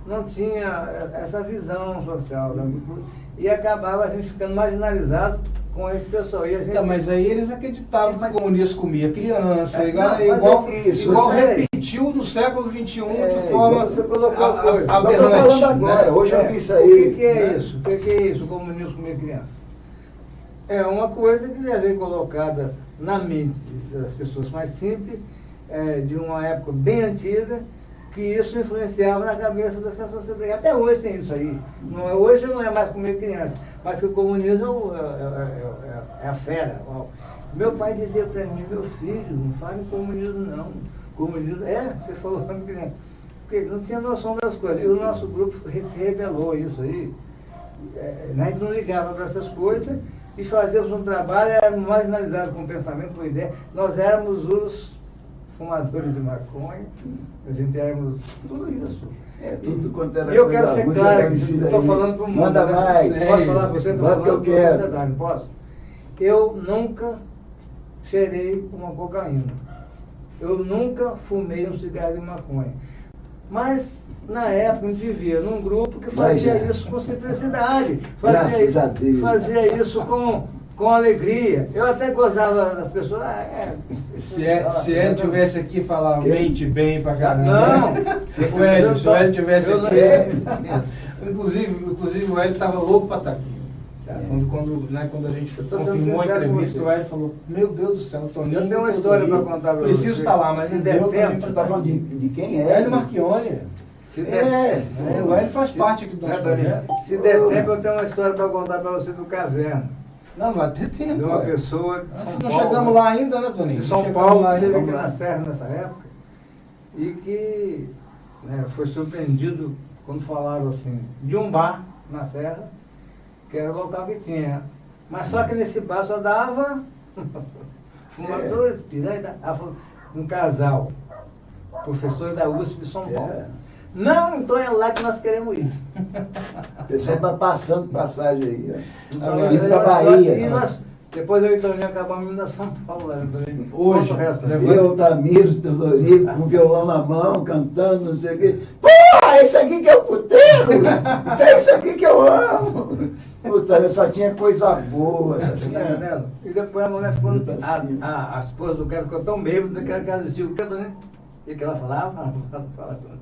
não tinha essa visão social, né? E acabava a gente ficando marginalizado com esse pessoal. E a gente... mas aí eles acreditavam que o comunismo comia criança, igual repetiu no século XXI de forma você colocou aberrante. Falando agora, hoje eu vi isso aí. O que é isso? O que é isso, o comunismo comer criança? É uma coisa que deve ser colocada na mente das pessoas mais simples, de uma época bem antiga, que isso influenciava na cabeça dessa sociedade. Até hoje tem isso aí. Hoje não é mais comer criança, mas que o comunismo é a fera. Meu pai dizia para mim, meu filho, não fale em comunismo não. Comunismo, você falou sobre criança. Porque não tinha noção das coisas. E o nosso grupo se rebelou isso aí. A gente não ligava para essas coisas e fazíamos um trabalho, éramos marginalizados com pensamento, com ideia. Nós éramos os fumadores de maconha, a gente éramos tudo isso. Tudo quanto era. E eu quero ser claro, estou falando para o mundo. Manda mais. Posso falar para você? Estou falando que eu para a quero. sociedade, não posso? Eu nunca cheirei uma cocaína. Eu nunca fumei um cigarro de maconha. Mas, na época, a gente vivia num grupo que fazia isso com simplicidade. Fazia isso com alegria. Eu até gozava das pessoas. Se ele tivesse aqui, falava mente bem pra caramba. Não! Se o Hélio tivesse aqui. Inclusive, o Hélio estava louco para estar aqui. Quando a gente confirmou a entrevista, o Hélio falou: meu Deus do céu, Toninho. Eu tenho uma história para contar para você. Preciso estar lá, mas se der tempo. Você está falando de quem é? Hélio Marchione. O Hélio faz parte aqui do nosso projeto. Se der tempo, eu tenho uma história para contar para você do Caverna. Não, vai ter tempo. De uma pessoa de São Paulo. Não chegamos lá ainda, né, Toninho? De São Paulo, que esteve aqui na Serra nessa época. E que foi surpreendido quando falaram assim, de um bar na Serra, que era o local que tinha. Mas só que nesse bar só dava fumadores, piranha, um casal, professor da USP de São Paulo. Não, então é lá que nós queremos ir. O pessoal está passando passagem aí. Então, indo para Bahia. E nós, depois eu e o Toninho acabamos indo a São Paulo. Lá, hoje, eu, Tamiro, Teodorico, com o violão na mão, cantando, não sei o quê. Porra, esse aqui que é o puteiro! Então é isso aqui que eu amo! Puta, só tinha coisa boa. E depois a mulher ficou. A esposa do cara ficou tão bêbada que ela dizia o que, Toninho? O que ela falava? Fala tudo.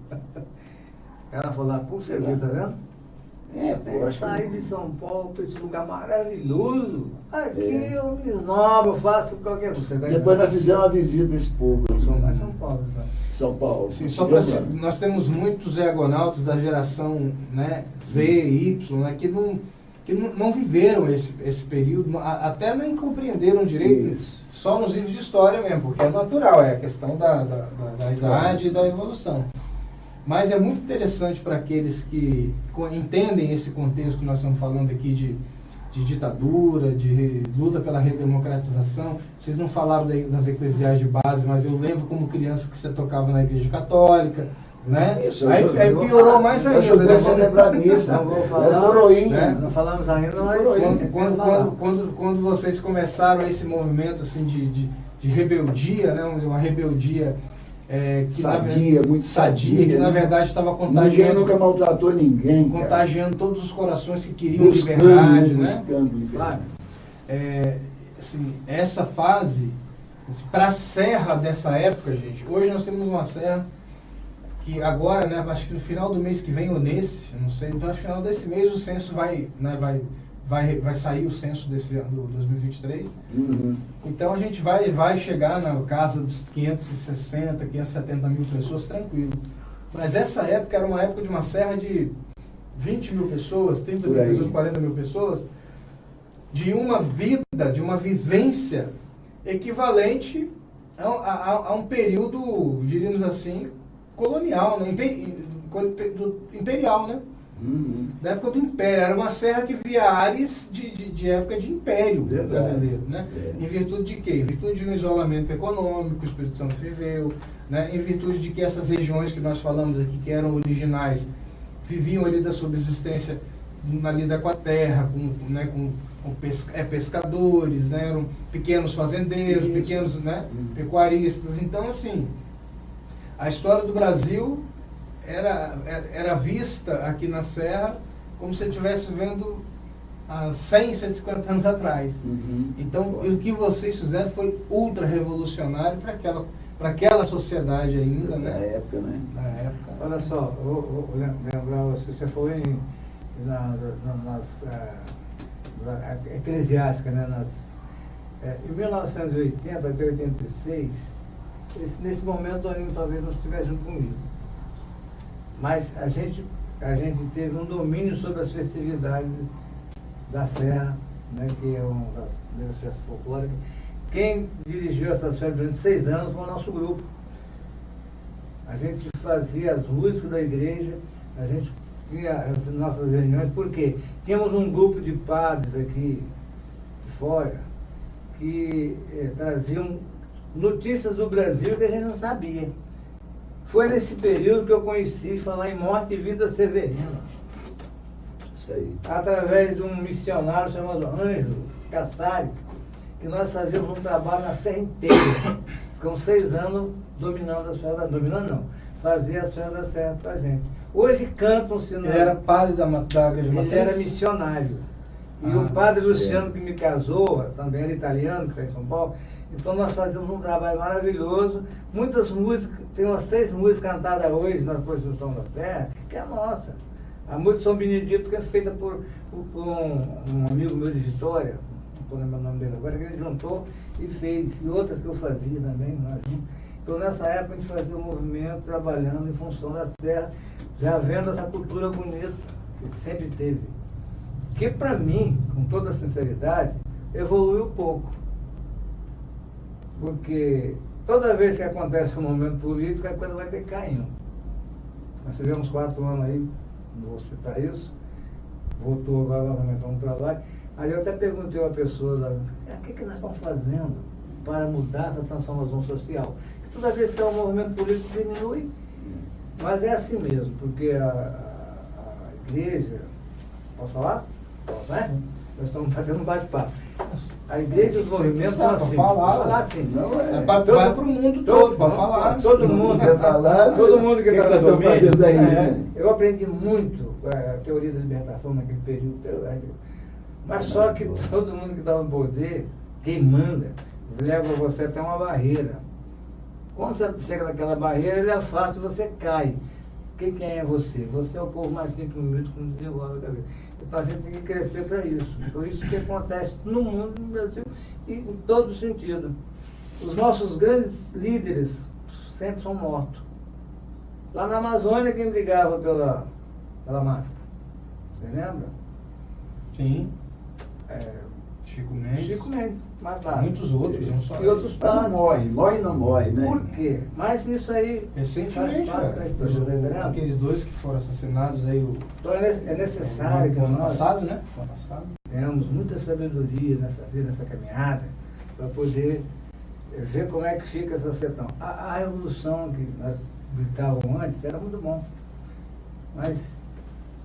Ela falou, puxa vida, tá vendo? Eu saí de São Paulo para esse lugar maravilhoso. Aqui eu me esnobo, eu faço qualquer coisa. Depois nós fizemos uma visita nesse povo. São Paulo, sabe? São Paulo. Sim, nós temos muitos ergonautas da geração Z e Y que não viveram esse período, até nem compreenderam direito, só nos livros de história mesmo, porque é natural, é a questão da idade e da evolução. Mas é muito interessante para aqueles que entendem esse contexto que nós estamos falando aqui de ditadura, de luta pela redemocratização. Vocês não falaram das eclesiais de base, mas eu lembro como criança que você tocava na igreja católica, né? Isso, aí piorou mais ainda. Eu vou celebrar missa. Não vou falar, né? Não falamos ainda, mas quando vocês começaram esse movimento assim de rebeldia, né? Uma rebeldia que sadia, muito sadia, que na verdade estava contagiando. Ninguém nunca maltratou ninguém. Contagiando todos os corações que queriam liberdade, né? Claro. Assim, essa fase, para a serra dessa época, gente, hoje nós temos uma serra que agora, né, acho que no final do mês que vem ou nesse, eu não sei, no final desse mês o censo vai sair o censo desse ano, do 2023. Uhum. Então a gente vai chegar na casa dos 560, 570 mil pessoas tranquilo. Mas essa época era uma época de uma serra de 20 mil pessoas, 30 mil pessoas, 40 mil pessoas, de uma vida, de uma vivência equivalente a um período, diríamos assim, colonial, né? Imperial, né? Uhum. Da época do Império. Era uma serra que via ares de época de Império brasileiro, né? Em virtude de quê? Em virtude de um isolamento econômico, o Espírito Santo viveu, né? Em virtude de que essas regiões que nós falamos aqui, que eram originais, viviam ali da subsistência na lida com a terra, com pescadores, né? Eram pequenos fazendeiros, pequenos, né? Pecuaristas. Então, assim, a história do Brasil era vista aqui na Serra como se estivesse vendo há 100, 150 anos atrás. Uhum. Então, o que vocês fizeram foi ultra revolucionário para aquela sociedade ainda, né? Na época, né? Na época. Olha só, vou lembrar, você falou nas eclesiásticas, né? Em 1980 até 86, nesse momento o Toninho talvez não estivesse junto comigo. Mas a gente teve um domínio sobre as festividades da Serra, né, que é uma das primeiras festas folclóricas. Quem dirigiu essas festas durante 6 anos foi o nosso grupo. A gente fazia as músicas da igreja, a gente tinha as nossas reuniões, porque tínhamos um grupo de padres aqui de fora que traziam notícias do Brasil que a gente não sabia. Foi nesse período que eu conheci falar em Morte e Vida Severina. Isso aí. Através de um missionário chamado Ângelo Cassari, que nós fazíamos um trabalho na serra inteira. Ficamos 6 anos dominando as festas. Dominando não, fazia as festas da serra pra gente. Hoje cantam-se. Ele era padre da igreja matriz? Ele era missionário. E o padre Luciano, que me casou, também era italiano, que está em São Paulo. Então nós fazemos um trabalho maravilhoso. Muitas músicas, tem umas 3 músicas cantadas hoje na Procissão da Serra, que é a nossa. A música São Benedito, que é feita por um amigo meu de Vitória, não estou lembrando o nome dele agora, que ele juntou e fez. E outras que eu fazia também. Então nessa época a gente fazia um movimento trabalhando em função da Serra, já vendo essa cultura bonita que sempre teve. Que para mim, com toda sinceridade, evoluiu pouco. Porque toda vez que acontece um momento político, a coisa vai decaindo. Nós tivemos 4 anos aí, não vou citar isso, voltou agora novamente a um trabalho. Aí eu até perguntei a uma pessoa lá, o que nós estamos fazendo para mudar essa transformação social? Porque toda vez que há um movimento político, diminui. Mas é assim mesmo, porque a igreja... Posso falar? Posso, né? Nós estamos fazendo um bate-papo. A igreja e os movimentos são assim. Falar assim. Não, vai para o mundo todo, para falar. Todo mundo quer falar. Todo mundo que está no domínio. Eu aprendi muito a teoria da libertação naquele período. Mas só que todo mundo que está no poder, quem manda, leva você até uma barreira. Quando você chega naquela barreira, ele afasta e você cai. Quem é você? Você é o povo mais 5 minutos que não desenvolve a cabeça. Então a gente tem que crescer para isso. Então isso que acontece no mundo, no Brasil, e em todo sentido. Os nossos grandes líderes sempre são mortos. Lá na Amazônia, quem brigava pela mata? Você lembra? Sim. Chico Mendes. Chico Mendes, mataram. Muitos outros, não só E outros Mas não padres. morre não morre, né? Por quê? Mas isso aí Recentemente, faz parte da história. aqueles dois que foram assassinados aí, o Então é necessário que no ano nós passado, né? No ano passado. tenhamos muita sabedoria nessa vida, nessa caminhada, para poder ver como é que fica essa sertão. A revolução que nós gritávamos antes era muito bom, mas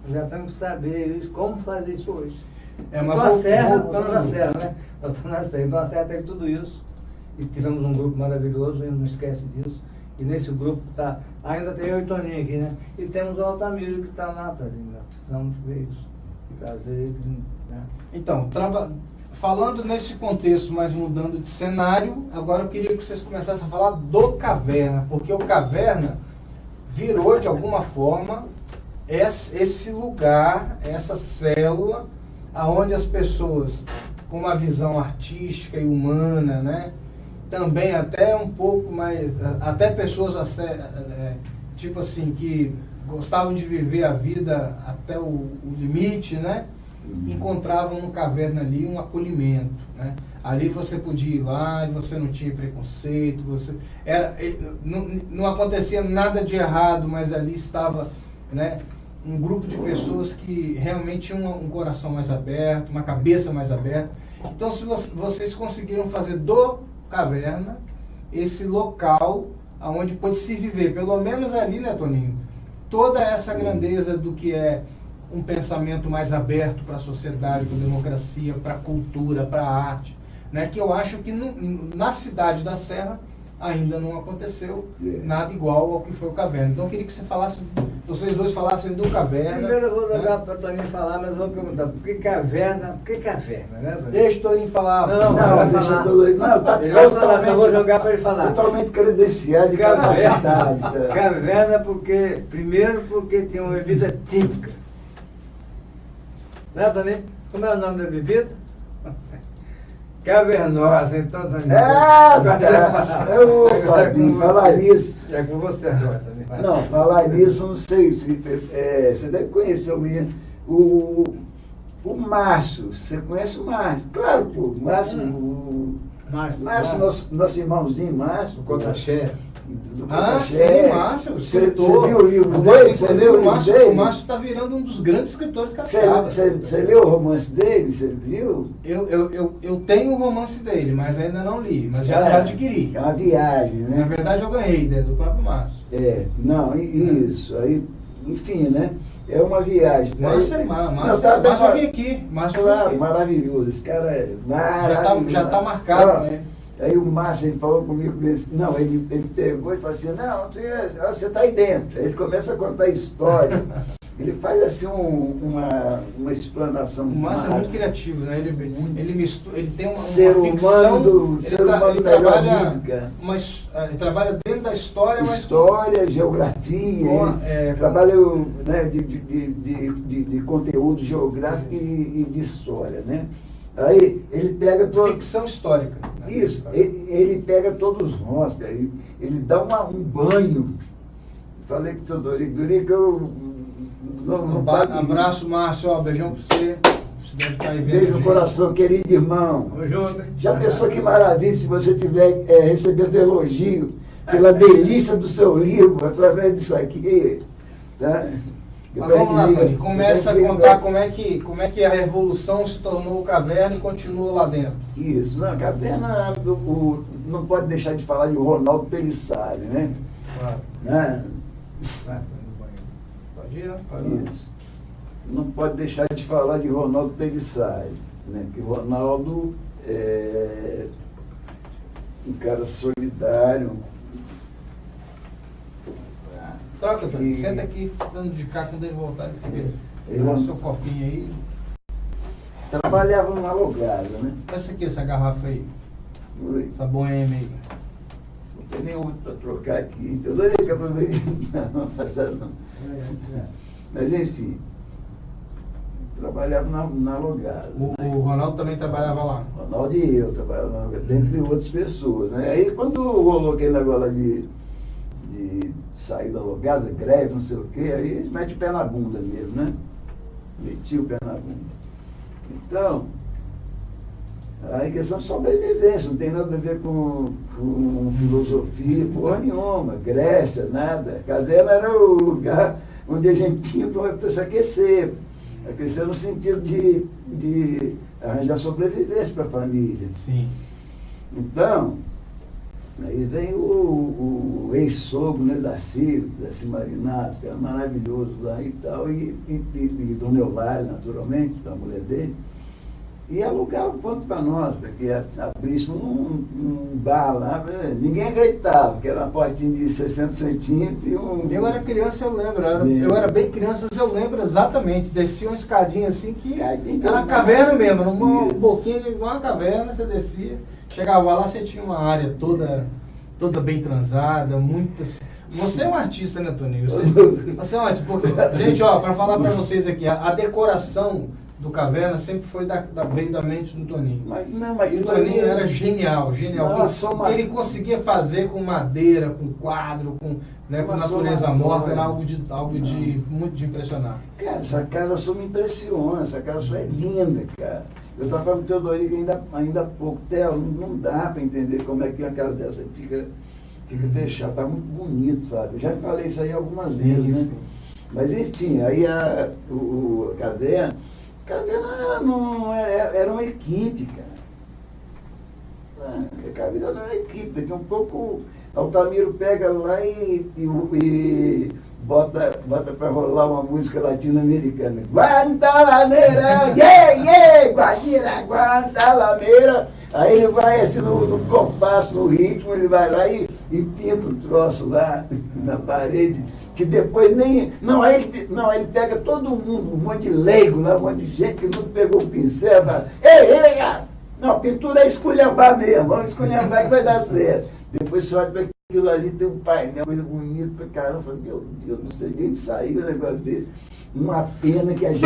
já temos que saber como fazer isso hoje. É, Então a Serra, estamos na Serra, né? Nós estamos na Serra. Então a Serra teve tudo isso. E tivemos um grupo maravilhoso, a gente não esquece disso. E nesse grupo ainda tem eu e Toninho aqui, né? E temos o Altamiro que está lá, tá? Nós precisamos ver isso. Trazer ele, né? Então, falando nesse contexto, mas mudando de cenário, agora eu queria que vocês começassem a falar do Caverna, porque o Caverna virou, de alguma forma, esse lugar, essa célula, aonde as pessoas com uma visão artística e humana, né, também até um pouco mais, até pessoas tipo assim, que gostavam de viver a vida até o limite, né, encontravam no Caverna ali um acolhimento, né? Ali você podia ir lá e você não tinha preconceito, não acontecia nada de errado, mas ali estava, né, um grupo de pessoas que realmente tinham um coração mais aberto, uma cabeça mais aberta. Então, se vocês conseguiram fazer do Caverna esse local onde pode se viver, pelo menos ali, né, Toninho, toda essa grandeza do que é um pensamento mais aberto para a sociedade, para a democracia, para a cultura, para a arte, né, que eu acho que na cidade da Serra ainda não aconteceu nada igual ao que foi o Caverna. Então eu queria que vocês dois falassem do Caverna. Primeiro eu vou jogar, né, para o Toninho falar, mas eu vou perguntar, por que Caverna, né, Toninho? Deixa o Toninho falar. Não, Deixa eu tá ele vai falar, só vou jogar para ele falar. Totalmente credenciado de capacidade. Caverna primeiro porque tem uma bebida típica. Né, Toninho? Como é o nome da bebida? Cavernosa, então, Toninho. Fabinho, falar nisso. É com você agora, Toninho. Não, falar nisso, não sei se você deve conhecer o menino. O Márcio, você conhece o Márcio? Claro, pô, o Márcio, Márcio, nosso irmãozinho Márcio. O Contra-Xé. Sim, Márcio, Você viu o livro dele? Você viu o livro dele? O Márcio está virando um dos grandes escritores capixabas. Você leu o romance dele? Você viu? Eu tenho o romance dele, mas ainda não li, mas já adquiri. É uma viagem, né? Na verdade eu ganhei, né, do próprio Márcio. Isso. Aí, enfim, né? É uma viagem. Márcio eu vim aqui. Claro, maravilhoso. Esse cara é maravilhoso. Já tá marcado, né? Aí o Márcio ele falou comigo, ele pegou e falou assim, não, você está aí dentro. Aí ele começa a contar a história. Ele faz assim uma explanação. O Márcio é muito criativo, né? Ele mistura, ele tem uma ser ficção. Ser humano ele trabalha dentro da história, história, geografia, trabalho, né, de conteúdo geográfico e de história, né? Aí ele pega ficção histórica. Né? Isso, ele pega todos nós, ele dá um banho. Falei com o Dorico, abraço, Márcio, ó, beijão pra você. Você deve estar aí vendo. Beijo no coração, querido irmão. Já pensou que maravilha se você tiver recebendo elogio pela delícia do seu livro, através disso aqui, tá? Mas vamos lá, Tony, começa a contar como é que a revolução se tornou o Caverna e continua lá dentro. Isso, na Caverna não pode deixar de falar de Ronaldo Pelissari, né? Claro. Né? Pode ir, isso. Não pode deixar de falar de Ronaldo Pelissari, né? Que o Ronaldo é um cara solidário. Troca, Tony. Senta aqui, dando de cá quando ele voltar de cabeça. Dá o seu copinho aí. Trabalhava numa alugada, né? Essa aqui, essa garrafa aí. Oi. Essa boêmia aí. Não tem nem outro para trocar aqui. Eu adorei que aproveitei. Não, passado não. Mas enfim. Trabalhava na alugada. O Ronaldo também trabalhava lá. Ronaldo e eu trabalhava na alugada, dentre outras pessoas, né? Aí quando rolou aquele negócio de sair da alugada, greve, não sei o quê, aí eles metem o pé na bunda mesmo, né? Meti o pé na bunda. Então, Aí questão de sobrevivência, não tem nada a ver com filosofia, porra nenhuma, Grécia, nada. A caverna era o lugar onde a gente tinha para se aquecer. Aquecer no sentido de arranjar sobrevivência para a família. Sim. Então, aí vem o ex-sogro, né, Darcy Marinato, que era maravilhoso lá e tal, e Dona Eulália, naturalmente, da mulher dele, e alugaram um ponto para nós, porque abríssemos um bar lá, ninguém acreditava, que era uma portinha de 60 centímetros e um... Eu era criança, eu lembro, eu era bem criança, mas eu lembro exatamente, descia uma escadinha assim que era uma caverna mesmo, numa boquinha de uma caverna, você descia, chegava lá, você tinha uma área toda bem transada, muitas... Você é um artista, né, Toninho? Você é um artista, porque, gente, ó, para falar para vocês aqui, a decoração do Caverna sempre foi veio da mente do Toninho. Mas e o Toninho era genial. Nossa, ele conseguia fazer com madeira, com quadro, com natureza morta, era algo de muito de impressionar. Cara, essa casa só me impressiona, essa casa só é linda, cara. Eu estava falando com o Teodorico ainda há pouco, Theo, não dá para entender como é que uma casa dessa fica fechada, tá muito bonito, sabe? Eu já falei isso aí algumas vezes, né? Mas enfim, aí a Caverna era uma equipe, cara. A Caverna era uma equipe. Daqui um pouco, Altamiro pega lá e bota para rolar uma música latino-americana. Guantalameira, yeah, Guajira, Guantalameira. Aí ele vai assim no compasso, no ritmo, ele vai lá e pinta um troço lá na parede. Que depois nem... Aí ele pega todo mundo, um monte de leigo lá, um monte de gente que nunca pegou o pincel, fala, ei, não, pintura é esculhambar mesmo, vamos esculhambar que vai dar certo. Depois você olha para aquilo ali, tem um painel bonito pra caramba, eu falo, meu Deus, não sei nem de sair o negócio dele. Uma pena que a gente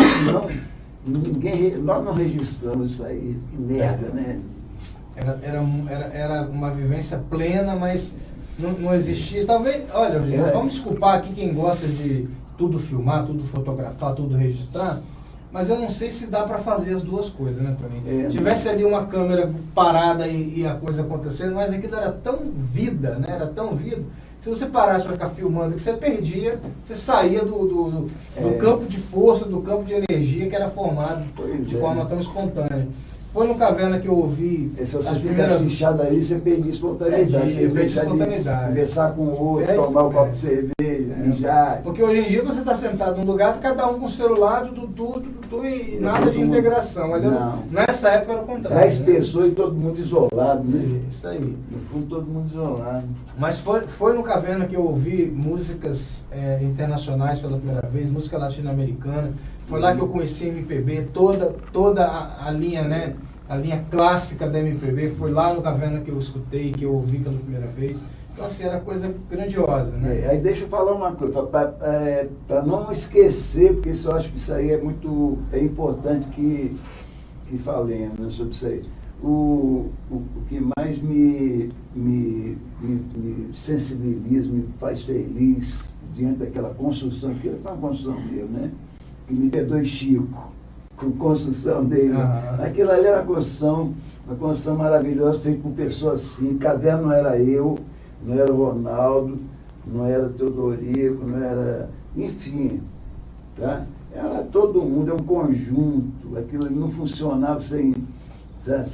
nós não registramos isso aí, que merda, né? Era uma vivência plena, mas não existia. Talvez, olha, gente, vamos desculpar aqui quem gosta de tudo filmar, tudo fotografar, tudo registrar, mas eu não sei se dá para fazer as duas coisas, né, Toninho? Tivesse ali uma câmera parada e a coisa acontecendo, mas aquilo era tão vida, né? Era tão vida. Se você parasse para ficar filmando, que você perdia, você saía do campo de força, do campo de energia que era formado de forma tão espontânea. Foi no Caverna que eu ouvi. E se você ficasse fechado aí, você perdia espontaneidade. Você perdia espontaneidade. Conversar com o outro, tomar um copo de cerveja, mijar. Porque hoje em dia você está sentado num lugar, cada um com o celular, tudo e nada de integração. Nessa época era o contrário. 10 pessoas e todo mundo isolado, né? Isso aí. No fundo, todo mundo isolado. Mas foi no Caverna que eu ouvi músicas internacionais pela primeira vez, música latino-americana. Foi lá que eu conheci a MPB, toda a linha, né? A linha clássica da MPB, foi lá no Caverna que eu escutei, que eu ouvi pela primeira vez. Então, assim, era coisa grandiosa, né? Aí deixa eu falar uma coisa, para não esquecer, porque isso, eu acho que isso aí é importante que falemos, né, sobre isso aí. O que mais me sensibiliza, me faz feliz diante daquela construção, que foi uma construção mesmo, né? Que me perdoe Chico, com construção dele. Aquilo ali era uma construção maravilhosa, feita por pessoas assim. Caverna não era eu, não era o Ronaldo, não era Teodorico, não era... Enfim, tá? Era todo mundo, é um conjunto. Aquilo ali não funcionava sem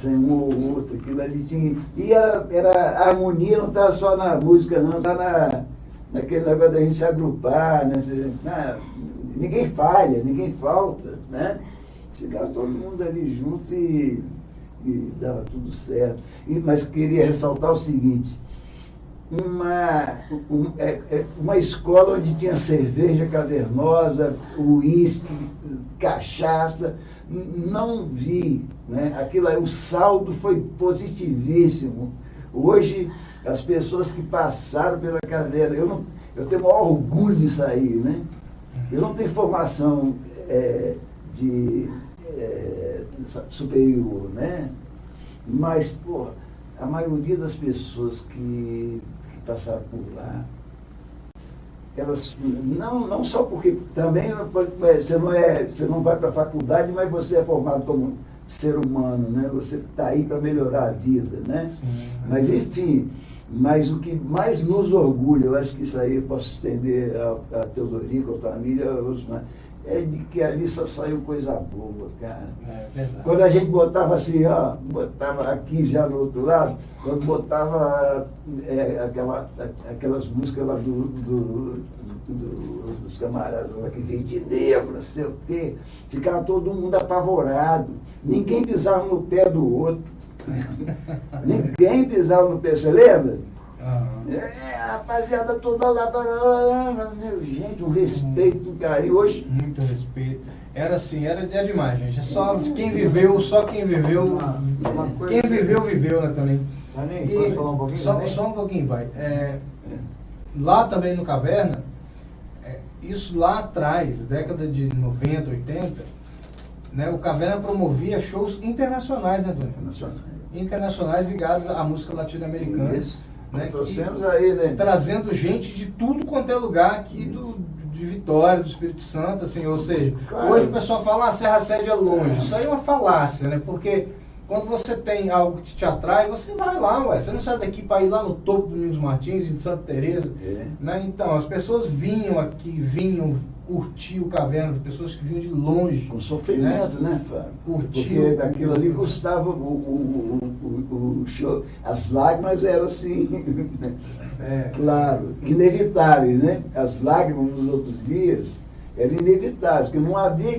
um ou outro. Aquilo ali tinha... E a harmonia não estava só na música, não, estava naquele negócio da gente se agrupar, né? Ninguém falha, ninguém falta, né? Chegava todo mundo ali junto e dava tudo certo. Mas queria ressaltar o seguinte, uma escola onde tinha cerveja cavernosa, uísque, cachaça, não vi, né? Aquilo aí, o saldo foi positivíssimo. Hoje, as pessoas que passaram pela caverna, eu tenho o maior orgulho disso aí, né? Eu não tenho formação superior, né? Mas, pô, a maioria das pessoas que passaram por lá, elas, não só porque também você não vai para a faculdade, mas você é formado ser humano, né? Você está aí para melhorar a vida, né? Sim. Mas, enfim, mas o que mais nos orgulha, eu acho que isso aí eu posso estender a Teodorico, a família, é de que ali só saiu coisa boa, cara. É verdade. Quando a gente botava assim, ó, botava aqui já no outro lado, quando botava aquelas músicas lá dos camaradas lá que vem de negro, não sei o quê, ficava todo mundo apavorado, ninguém pisava no pé do outro. Ninguém pisava no pé, você lembra? A rapaziada toda lá, gente, um respeito, um carinho. Hoje. Muito respeito. Era assim, era demais, gente. É só quem viveu. Quem viveu, né, também. Posso falar um pouquinho? Só um pouquinho, vai. Lá também no Caverna, isso lá atrás, década de 90, 80, né, o Caverna promovia shows internacionais, né, Antônio? Internacionais ligados à música latino-americana. Isso. Né, trouxemos aí, né? Trazendo gente de tudo quanto é lugar aqui de Vitória, do Espírito Santo, assim, ou seja, claro. Hoje o pessoal fala, a Serra Sede é longe. Isso aí é uma falácia, né? Porque quando você tem algo que te atrai, você vai lá, ué. Você não sai daqui para ir lá no topo do Nils Martins, de Santa Teresa, né? Então, as pessoas vinham curtir o Caverna, pessoas que vinham de longe. Com sofrimento, né, Fábio? Porque aquilo ali custava o show. As lágrimas eram assim, claro, inevitáveis, né? As lágrimas nos outros dias eram inevitáveis, porque não havia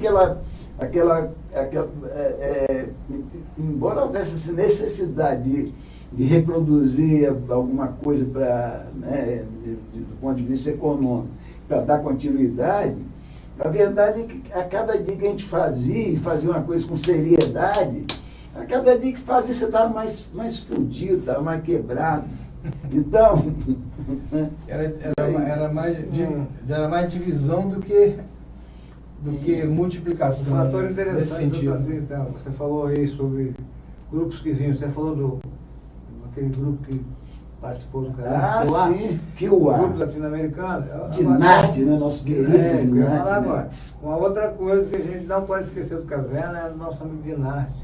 embora houvesse essa necessidade de reproduzir alguma coisa para, né, do ponto de vista econômico, para dar continuidade, a verdade é que a cada dia que a gente fazia uma coisa com seriedade, a cada dia que fazia você estava mais fudido, estava mais quebrado. Então... Era mais divisão do que multiplicação. Um fator nesse interessante, sentido. então, você falou aí sobre grupos que vinham, você falou aquele grupo que participou do canal. Sim, o grupo latino-americano. Dinarte, né? Nosso querido Dinarte. Eu ia falar agora. Uma outra coisa que a gente não pode esquecer do Caverna é o nosso amigo Dinarte.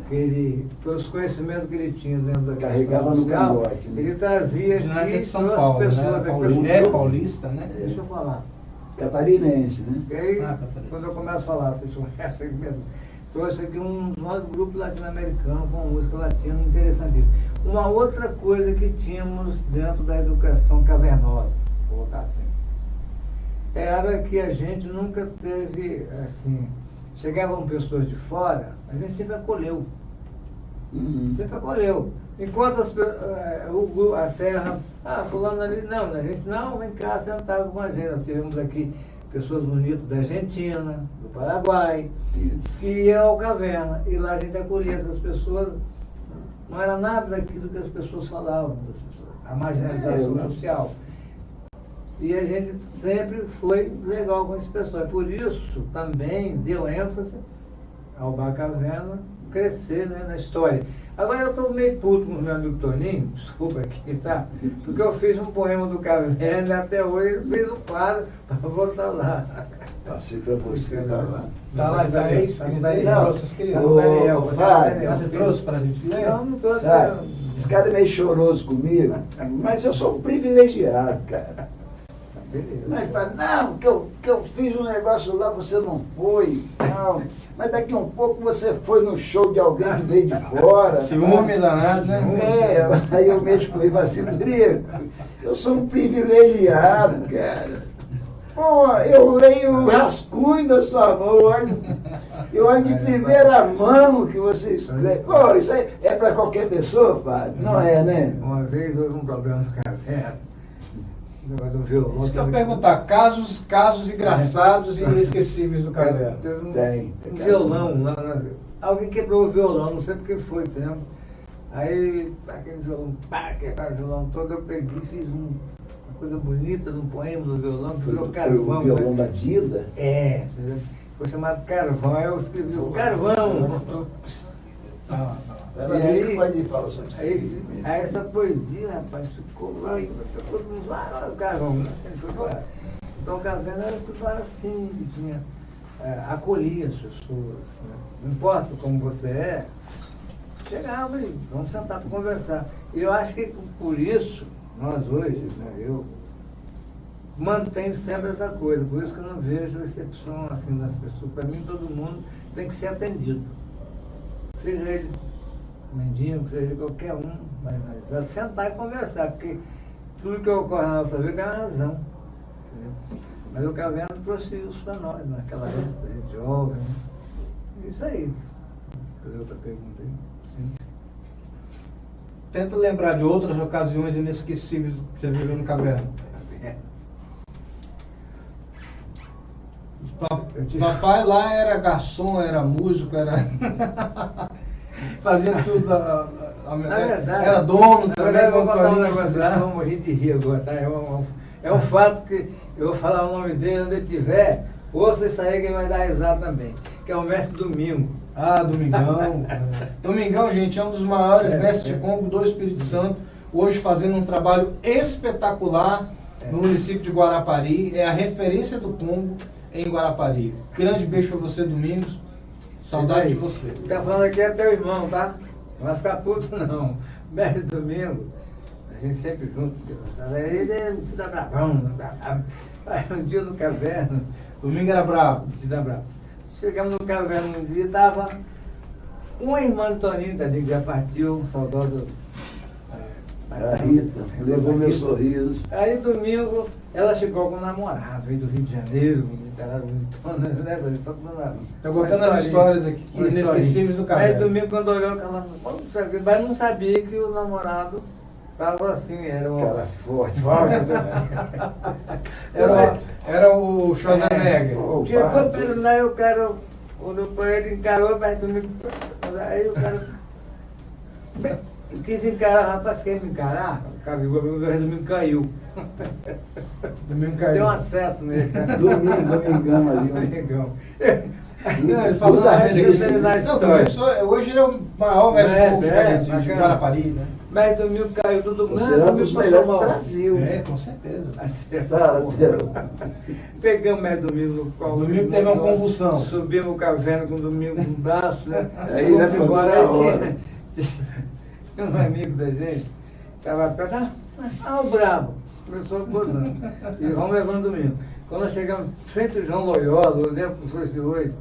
Que ele, pelos conhecimentos que ele tinha dentro da carregava no cangote, né? Ele trazia Dinarte é de São trouxe Paulo, pessoas, né? Paulista, né? Deixa eu falar. Catarinense, né? E aí, quando eu começo a falar, vocês conhecem aqui mesmo, trouxe aqui um nosso grupo latino-americano com música latina interessantíssima. Uma outra coisa que tínhamos dentro da educação cavernosa, vou colocar assim, era que a gente nunca teve, assim, chegavam pessoas de fora, a gente sempre acolheu. Sempre acolheu. Enquanto a Serra, fulano ali, não, a gente não, vem cá, sentava com a gente. Nós tivemos aqui pessoas bonitas da Argentina, do Paraguai, que iam ao Caverna, e lá a gente acolhia essas pessoas, não era nada daquilo que as pessoas falavam, a marginalização social. E a gente sempre foi legal com esse pessoal. E por isso também deu ênfase ao Bar Caverna crescer, né, na história. Agora eu estou meio puto com o meu amigo Toninho, desculpa aqui, tá? Porque eu fiz um poema do Caverna e até hoje ele fez um quadro para botar lá. Passei para você, tá lá. Tá lá, tá aí, você trouxe para a gente ler? Não trouxe. Esse cara é meio choroso comigo, mas eu sou um privilegiado, cara. Beleza. Mas ele fala, não, que eu fiz um negócio lá, você não foi, não. Mas daqui um pouco você foi no show de alguém que veio de fora. Ciúme danado, né? Aí eu mexo com ele assim, Drico, eu sou um privilegiado, cara. Pô, eu leio o rascunho da sua mão, eu olho de primeira mão que você escreve. Pô, isso aí é para qualquer pessoa, Fábio? Não é, né? Uma vez houve um problema no Caverna. Do violão. Isso que eu ia perguntar, casos engraçados e inesquecíveis do Caverna. Tem. Um violão lá, alguém quebrou o violão, não sei porque foi, entendeu? Aí, aquele violão, quebraram o violão todo, eu peguei e fiz uma coisa bonita num poema do violão, que virou Carvão. O violão da Dida? Foi chamado Carvão, aí eu escrevi o Carvão. E aí, pode falar sobre isso. Aí essa poesia, rapaz, ficou lá e todo mundo lá, o Carvão. Então o Caverna era esse bar assim, que tinha acolhia as pessoas, né? Não importa como você é, chegava e vamos sentar para conversar. E eu acho que por isso, nós hoje, né, eu mantenho sempre essa coisa, por isso que eu não vejo exceção assim das pessoas. Para mim, todo mundo tem que ser atendido. Seja ele mendigo, seja ele qualquer um, mas sentar e conversar, porque tudo que ocorre na nossa vida tem uma razão. Entendeu? Mas o Caverna trouxe isso para nós, naquela época, a gente jovem. Né? Isso aí. Fazer outra pergunta aí? Sim. Tenta lembrar de outras ocasiões inesquecíveis que você viveu no Caverna. Papai lá era garçom, era músico, era. Fazia tudo. Na verdade, era dono na também. Verdade, eu vou contar um negócio, vocês vão morrer de rir agora, tá? É um fato que eu vou falar o nome dele onde ele estiver, ouça isso aí que vai dar risada também, que é o mestre Domingo. Ah, Domingão. Domingão, gente, é um dos maiores mestres de Congo do Espírito Santo, hoje fazendo um trabalho espetacular no município de Guarapari, é a referência do Congo em Guarapari. Grande beijo para você, Domingos. Saudade de você. Tá falando aqui é teu irmão, tá? Não vai ficar puto, não. Mestre Domingo, a gente sempre junto. Ele não te dá bravão. Aí um dia no Caverna. Domingo era bravo. Te dá bravo. Chegamos no Caverna um dia e tava uma irmã do Toninho, tadinho, que já partiu, saudosa. A Rita, levou meu sorriso. Aí domingo ela chegou com um namorado, veio do Rio de Janeiro, Estou contando as histórias aqui inesquecíveis do Caverna. Aí domingo quando olhou, ela mas não sabia que o namorado estava assim, era um cara forte. Era o Schwarzenegger. Chegou pelo lá, o cara olhou para ele, encarou, mas domingo. Aí o cara quis encarar, rapaz, quer me encarar? O cara ligou, o domingo caiu. Domingo caiu. Deu acesso nesse. Domingão ali. Domingão. Não, ele falou Muita gente. Hoje ele é o maior mestre de Guarapari, né? Mas domingo caiu todo mundo. Você é um dos melhores do Brasil. É, com certeza. Pegamos mais domingo no colo. Domingo teve uma convulsão. Subimos o Caverna com o domingo no braço, né? Aí ele embora. Tinha um amigo da gente, estava perto, o brabo. Começou gozando. E vamos levando domingo. Quando nós chegamos frente ao João Loyola, eu lembro como fosse hoje.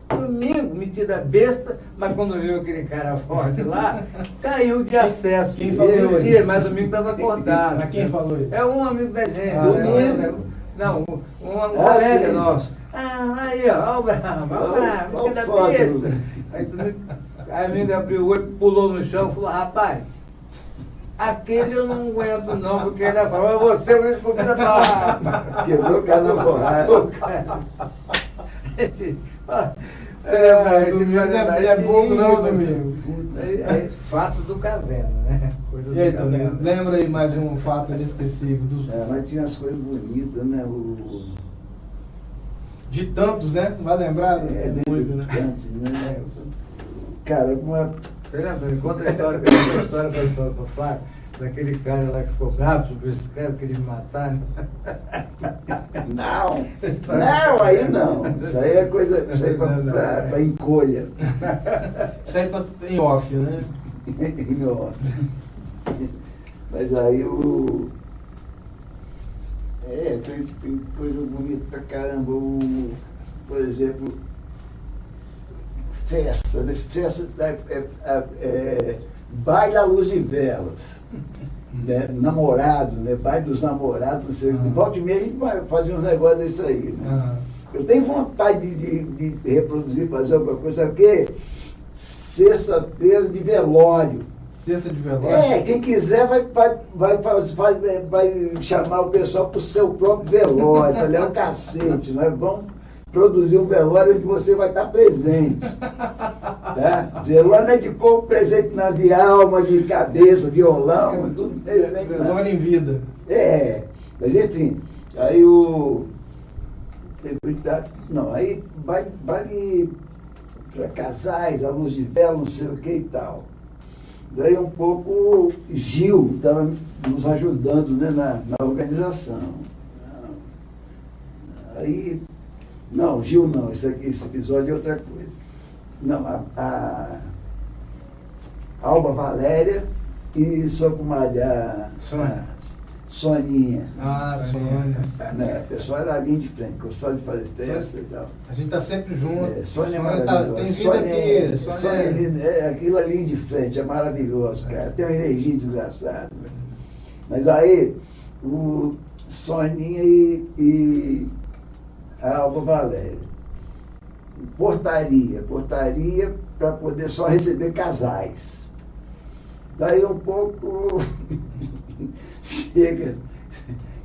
Domingo, metida besta, mas quando viu aquele cara forte lá, caiu de acesso. Quem falou isso? Mas domingo estava acordado. Mas quem falou isso? É um amigo da gente. Domingo? Não, um colega nosso. Aí, ó o brabo, metida besta. Aí domingo. Aí a menina abriu o olho, pulou no chão e falou, rapaz, aquele eu não aguento não, porque ele falou, você não descobriu a palavra. Quebrou o cara na porrada. Você lembra isso? Domingo é bobo não, Domingo. É fato do Caverna, né? Coisa E aí, do Domingo, Caverna. lembra aí mais um fato inesquecível dos... Mas tinha as coisas bonitas, né? De tantos, né? Não vai lembrar? Muito, né? Antes, né? Cara, Você lembra? Conta a história para o Flávio, daquele cara lá que ficou bravo sobre esse cara, que queria me matar, né? Não, aí não. Isso aí é coisa, isso aí para encolha. Isso aí tá em off, né? Mas aí tem coisa bonita pra caramba. Por exemplo, festa, né? Festa baile à luz de velas. Né? Namorado, né? Baile dos namorados, não sei. Volta e meia a gente vai fazer uns negócios desse aí. Né? Eu tenho vontade de reproduzir, fazer alguma coisa, sabe o quê? Sexta-feira de velório. Sexta de velório? Quem quiser vai chamar o pessoal para o seu próprio velório. Falei, é um cacete, nós vamos produzir um velório onde você vai estar presente. Tá? Velório não é de corpo presente, não, de alma, de cabeça, violão, tudo presente. Velório em vida. Mas enfim, aí aí vai para casais, à luz de vela, não sei o que e tal. Daí um pouco Gil estava nos ajudando, né, na organização. Aí Não, Gil não, esse episódio é outra coisa. Não, a Alba Valéria e sua comadre, a Soninha. Ah, Sônia. Né, a pessoa era ali de frente, gostava de fazer festa e tal. A gente tá sempre junto. Sônia é Sônia maravilhosa. tem vida aqui. Sônia, aquilo ali de frente é maravilhoso, cara. Tem uma energia desgraçada. Mas aí, o Soninha e a Alba Valéria. Portaria para poder só receber casais. Daí um pouco chega.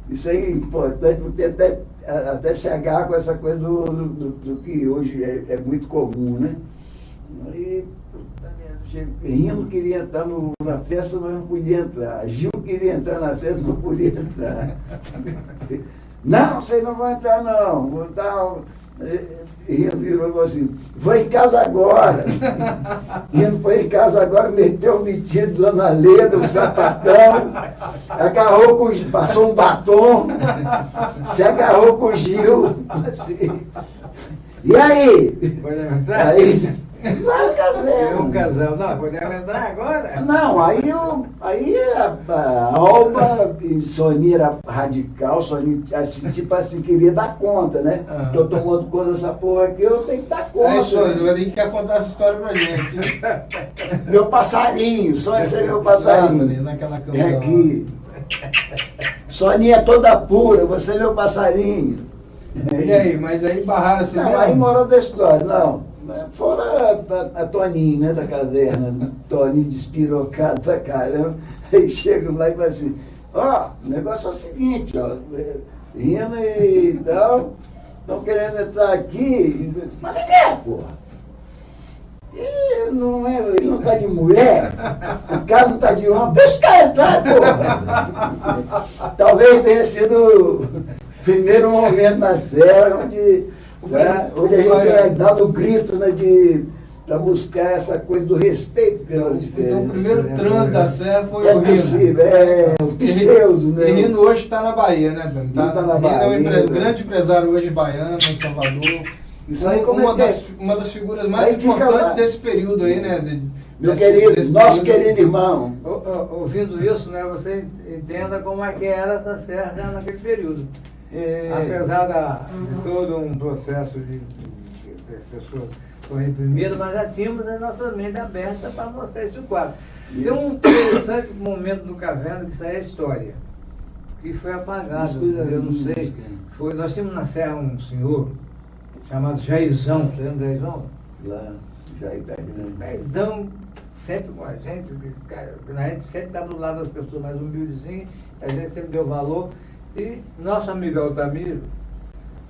Isso é importante, porque até se agarra com essa coisa do que hoje é muito comum, né? Aí, Rino queria entrar na festa, mas não podia entrar. Gil queria entrar na festa, não podia entrar. Não, vocês não vão entrar, não. Vou dar. Rino virou e falou assim: vou em casa agora. Rino foi em casa agora, meteu o vestido de Dona Leda, um sapatão, agarrou passou um batom, se agarrou com o Gil, assim. E aí? Podemos entrar? Aí, claro que É um casal. Não, podemos entrar agora? não, aí a Alba e Sonia era radical, Sonia assim, tipo assim, queria dar conta, né? Ah. Tô tomando conta dessa porra aqui, eu tenho que dar conta. Aí, Sônia, você vai ter que contar essa história pra gente. Meu passarinho, Sonia, esse é meu Ali, passarinho. naquela cama. É aqui. Sonia é toda pura, você é meu passarinho. E aí, mas aí barraram assim Não, mesmo? aí moral da história, não. Fora a Toninho, né, da caverna, Toninho despirocado pra caramba, aí chegam lá e falam assim, ó, o negócio é o seguinte, ó, Rino e tal, estão querendo entrar aqui, mas ninguém é, porra. Ele não tá de mulher, o cara não tá de homem, deixa os caras entrar, porra. Talvez tenha sido o primeiro momento na série onde a gente é dado o grito, né, para buscar essa coisa do respeito pelas diferenças. Então, o primeiro transe da Serra foi É o Rino. possível, o pseudo, né? E Rino hoje está na Bahia, né, Ben? Tá na Rino Bahia, é um né? grande empresário hoje baiano, em Salvador. Isso aí, como uma, é que é? uma das figuras mais Aí fica importantes lá. desse período aí, né? Meu desse querido, nosso período. querido irmão. Ouvindo isso, né, você entenda como é que era essa serra já naquele período. Apesar de todo um processo de as pessoas foram reprimidas, mas já tínhamos a nossa mente aberta para mostrar esse quadro. Tem um interessante momento no Caverna que isso aí é história, que foi apagado, eu não sei. Nós tínhamos na serra um senhor chamado Jairzão, você lembra do Jairzão? Lá, Jair Jairzão sempre com a gente, cara, a gente sempre estava do lado das pessoas mais humildezinhas, a gente sempre deu valor. E nosso amigo Altamiro,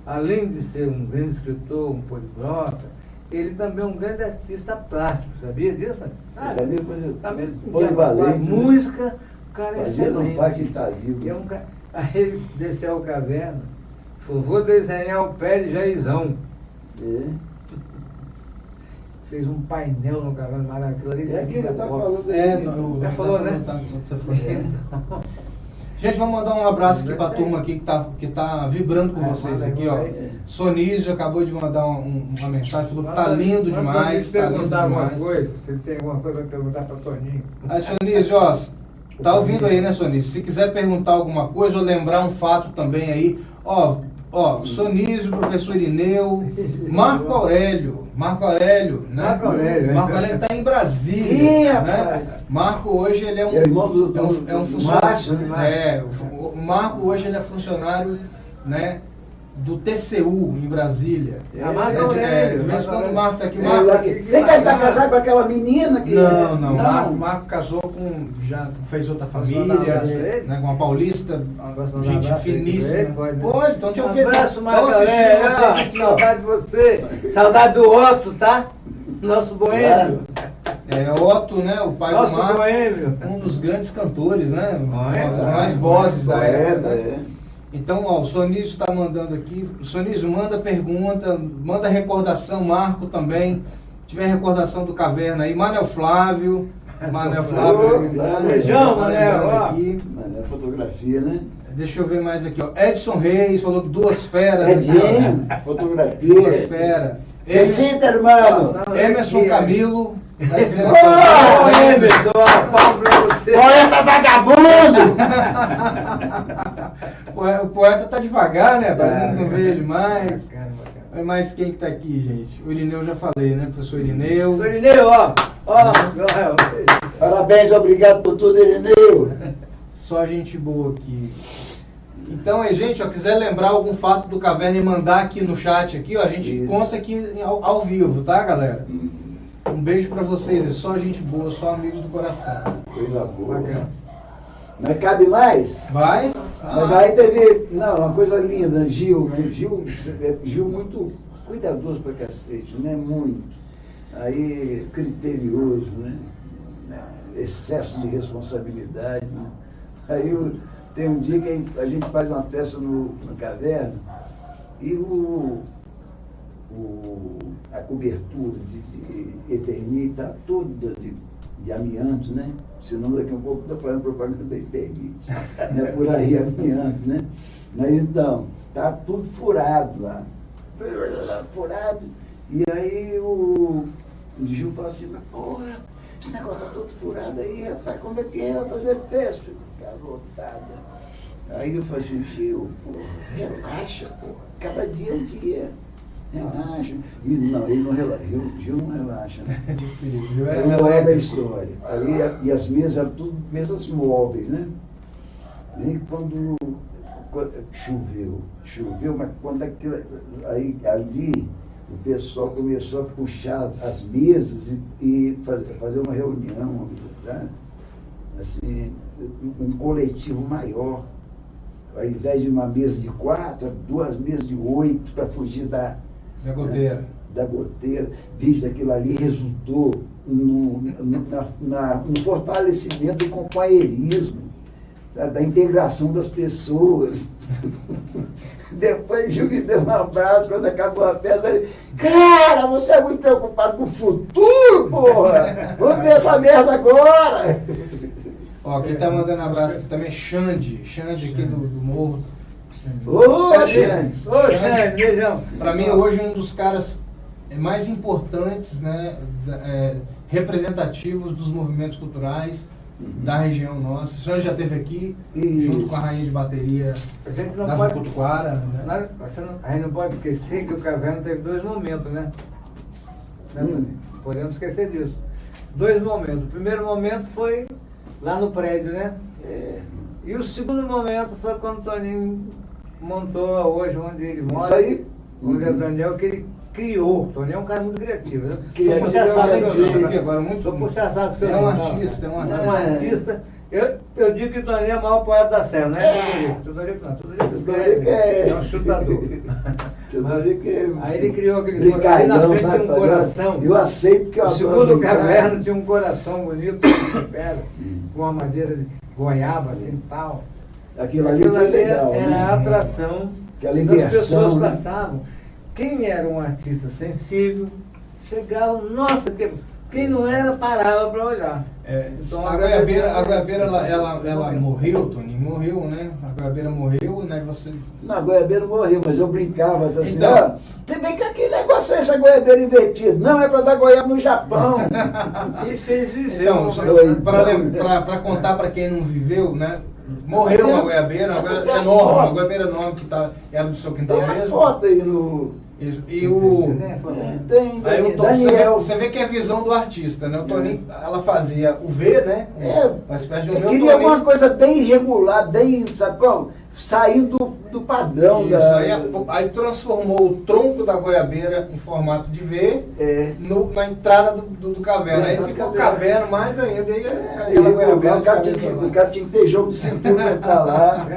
além de ser um grande escritor, um poliglota, ele também é um grande artista plástico, sabia disso? Sabe? Também polivalente. Música, o cara é Fazer não excelente. faz que tá vivo. E aí ele desceu a caverna, falou, vou desenhar o pé de Jairzão. Fez um painel no caverna maravilhoso. É aquilo que eu estava falando aí. Já falou, né? Gente, vamos mandar um abraço aqui para a turma aqui que tá vibrando com vocês aqui, ó. Sonísio acabou de mandar uma mensagem, falou que tá lindo demais, tá lindo demais. Se tem alguma coisa para perguntar para Toninho. Aí, Sonísio, ó, tá ouvindo aí, né, Sonísio? Se quiser perguntar alguma coisa ou lembrar um fato também aí, ó, Sonísio, professor Irineu, Marco Aurélio, né? Marco Aurélio está em Brasília, né? Marco hoje ele é um funcionário, o Marco hoje ele é funcionário, né, do TCU em Brasília. Marco Aurélio. De vez em quando o Marco está aqui. Vem cá, ele está casado com aquela menina que... Não. Marco casou já fez outra família, né, com uma paulista, gente finíssima. Pode, então deixa eu ver. Abraço, Marco Aurélio. Saudade de você. Saudade do Otto, tá? Nosso boêmio. Otto, né, o pai Nosso do Marco, boêmio. um dos grandes cantores, né, uma das mais vozes da época. Então, ó, o Sonísio está mandando aqui. O Sonísio manda pergunta, manda recordação, Marco também. Se tiver recordação do Caverna aí, Manel Flávio. Beijão, Manel. Manel, fotografia, né? Deixa eu ver mais aqui, ó. Edson Reis falou que 2 feras. Edinho, Duas fotografia. feras. Recita, irmão. Emerson Camilo. Tá dizendo Ô, Emerson, palma pra você. Poeta vagabundo! O poeta tá devagar, né? Pra não ver ele mais. Bacana. Mas quem que tá aqui, gente? O Irineu já falei, né? Professor Irineu. Sou Irineu, ó. Joel. Parabéns, obrigado por tudo, Irineu. Só gente boa aqui. Então, aí, gente, ó, quiser lembrar algum fato do Caverna e mandar aqui no chat, aqui, ó, a gente Isso. conta aqui ao vivo, tá, galera? Um beijo pra vocês, é só gente boa, só amigos do coração. Coisa boa. Bacana. Mas cabe mais? Vai? Mas aí teve, não, uma coisa linda, Gil, né? Gil muito cuidadoso pra cacete, né? Muito. Aí, criterioso, né? Excesso de responsabilidade, né? Aí tem um dia que a gente faz uma festa no Caverna e a cobertura de Eternit está toda de amianto, né? Senão daqui a um pouco está fazendo propaganda da Eternit. Não é por aí amianto, né? Mas então, tá tudo furado lá. Furado. E aí o Gil fala assim, mas porra, esse negócio tá todo furado aí, rapaz, como é que é? Vai fazer festa? Garotada. Aí eu falei assim, Gil, porra, relaxa, porra, cada dia é um dia. Relaxa. E não, ele não relaxa, Gil não relaxa, né? É difícil. É uma hora da história. Aí, e as mesas eram tudo mesas móveis, né? E quando choveu, mas quando aquilo, aí ali o pessoal começou a puxar as mesas e fazer uma reunião, tá? Assim, um coletivo maior. Ao invés de uma mesa de 4, 2 mesas de 8 para fugir da goteira. Bicho, daquilo ali resultou no fortalecimento do companheirismo, sabe, da integração das pessoas. Depois o Gil me deu um abraço quando acabou a festa. Falei, cara, você é muito preocupado com o futuro, porra! Vamos ver essa merda agora! Ó, quem tá mandando abraço aqui também é Xande aqui do Morro. Ô, Xande! Ô, Xande, beijão. Para mim, hoje, um dos caras mais importantes, né, representativos dos movimentos culturais da região nossa. O senhor já esteve aqui, junto com a rainha de bateria A gente não da pode, Jabutuquara, né? a gente não pode esquecer que o Caverna teve 2 momentos, né? Podemos esquecer disso. 2 momentos. O primeiro momento foi lá no prédio, né? E o segundo momento foi quando o Toninho montou hoje onde ele mora. Isso aí. Onde é o Daniel, que ele criou. O Toninho é um cara muito criativo, né? Criativo, Só puxar saco criativo. Agora, muito Só puxar saco seu. É um artista, É um artista. Eu digo que o Toninho é o maior poeta da Serra, não é? Tudo ali escreve. É um chutador. Aí ele criou aquele ali na frente tinha um coração. Eu aceito que eu O segundo Caverna tinha um coração bonito, com uma madeira de goiaba, assim, tal. Aquilo ali foi legal. Era a atração que a das ligação, pessoas né? passavam. Quem era um artista sensível, chegava, nossa, quem não era, parava para olhar. Então, a Goiabeira ela morreu, Toninho, morreu, né? A Goiabeira morreu, né? Não, a Goiabeira morreu, mas eu brincava, eu falei assim, Então, você vê que aquele negócio é essa Goiabeira invertida. Não, é para dar goiaba no Japão. E fez viver. Então, para contar para quem não viveu, né? Morreu uma goiabeira enorme que era do seu quintal Tem a mesmo. foto aí no... Isso. E o... Tem, Aí o Daniel. você vê que é a visão do artista, né? O Toninho, ela fazia o V, né? Uma espécie de um V. Eu queria alguma coisa bem irregular, bem, sabe como? Saindo do padrão. Isso, aí transformou o tronco da goiabeira em formato de V na entrada do caverna. Aí ficou caverna mais ainda. Aí o cara tinha que ter jogo de cintura pra entrar lá.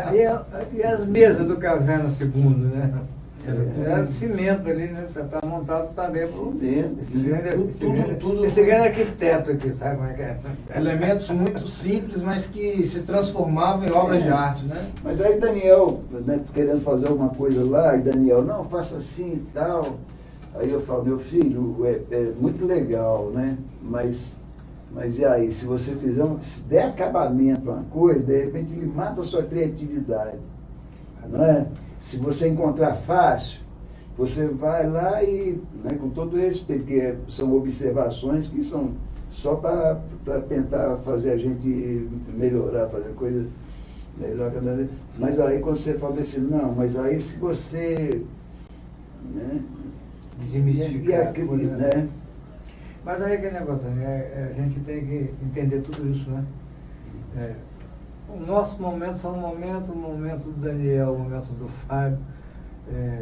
E as mesas do Caverna segundo, né? Era cimento ali, né? Tá montado também. Esse grande arquiteto aqui, sabe como é que é? Elementos muito simples, mas que se transformavam em obras de arte, né? Mas aí Daniel, né, querendo fazer alguma coisa lá, e Daniel, não, faça assim e tal. Aí eu falo, meu filho, é muito legal, né? Mas Mas e aí, se você fizer se der acabamento a uma coisa, de repente ele mata a sua criatividade. Não é? Se você encontrar fácil, você vai lá e, né, com todo respeito, que são observações que são só para tentar fazer a gente melhorar, fazer coisa melhor cada vez. Mas aí quando você fala assim, não, mas aí se você, né, desmistificar, né? Mas aí aquele negócio, a gente tem que entender tudo isso, né? O nosso momento foi o momento do Daniel, o momento do Fábio,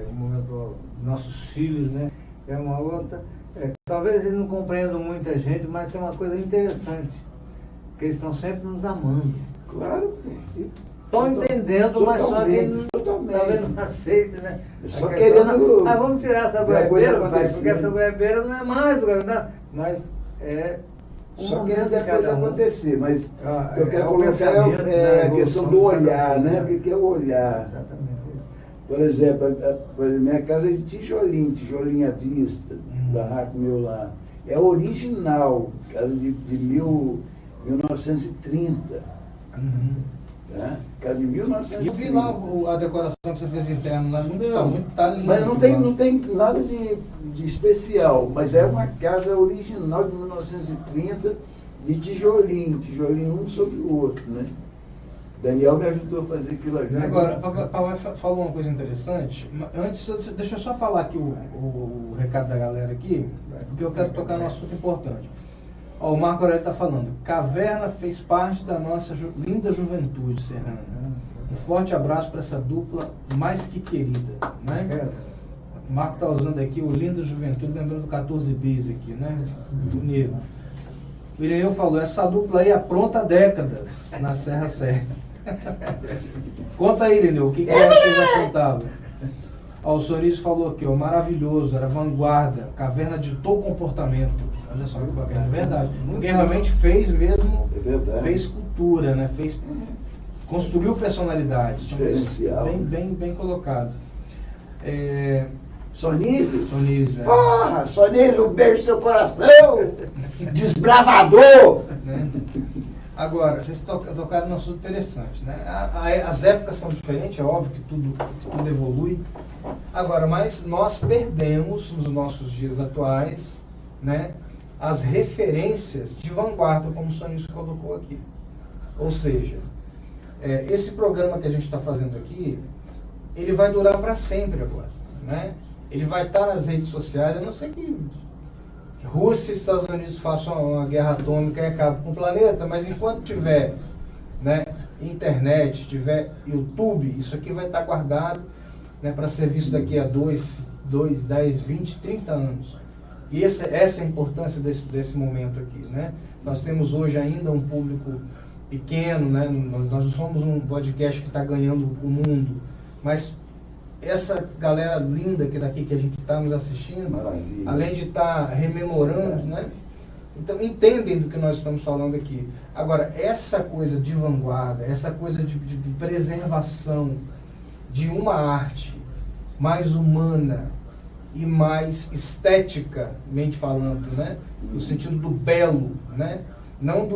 o momento dos nossos filhos, né? É uma outra. Talvez eles não compreendam muita gente, mas tem uma coisa interessante, que eles estão sempre nos amando. Claro. Estão entendendo, mas só que eles talvez não aceitem, né? Só querendo. Vamos tirar essa goiabeira, pai, porque essa goiabeira não é mais do goiabeira, mas é um só momento querendo a de cada coisa um. acontecer, mas eu quero o colocar pensamento, a questão do olhar, né? O que é o olhar? Exatamente. Por exemplo, minha casa é de tijolinho à vista, barraco meu lá. É original, casa de 1930. Tá? Casa de 1930. Eu vi lá a decoração que você fez interna lá, tá lindo. Mas não tem nada de especial, mas é uma casa original de 1930, de tijolinho um sobre o outro, né? Daniel me ajudou a fazer aquilo ali. Agora, Papai falou uma coisa interessante. Antes, deixa eu só falar aqui o recado da galera aqui, porque eu quero tocar num assunto importante. Ó, o Marco Aurélio está falando, Caverna fez parte da nossa linda juventude serrana. Um forte abraço para essa dupla mais que querida, né? O Marco está usando aqui o Linda Juventude, lembrando do 14 bis aqui, né? Bonito. O Ireneu falou, essa dupla aí apronta décadas na Serra Serra. Conta aí, Ireneu, o que era que eles aprontavam? Ó, o Sorício falou aqui, ó, maravilhoso, era vanguarda, Caverna ditou o comportamento. Olha só que bacana, é verdade. Porque realmente fez mesmo, fez cultura, né? Construiu personalidade. Diferencial. Bem colocado. Sonísio? Sonísio, Porra, Sonísio, um beijo no seu coração! Desbravador! Né? Agora, vocês tocaram num assunto interessante, né? As épocas são diferentes, é óbvio que tudo evolui. Agora, mas nós perdemos, nos nossos dias atuais, né, as referências de vanguarda, como o Sonísio colocou aqui. Ou seja, esse programa que a gente está fazendo aqui, ele vai durar para sempre agora, né? Ele vai estar nas redes sociais, a não ser que Rússia e Estados Unidos façam uma guerra atômica e acabem com o planeta, mas enquanto tiver, né, internet, tiver YouTube, isso aqui vai estar guardado, né, para ser visto daqui a 2, 10, 20, 30 anos. E essa é a importância desse momento aqui, né? Nós temos hoje ainda um público pequeno, né? Nós não somos um podcast que está ganhando o mundo, mas essa galera linda que daqui que a gente está nos assistindo, maravilha, além de estar rememorando, né? Então entendem do que nós estamos falando aqui. Agora, essa coisa de vanguarda, essa coisa de preservação de uma arte mais humana e mais esteticamente falando, né? No sentido do belo, né? Não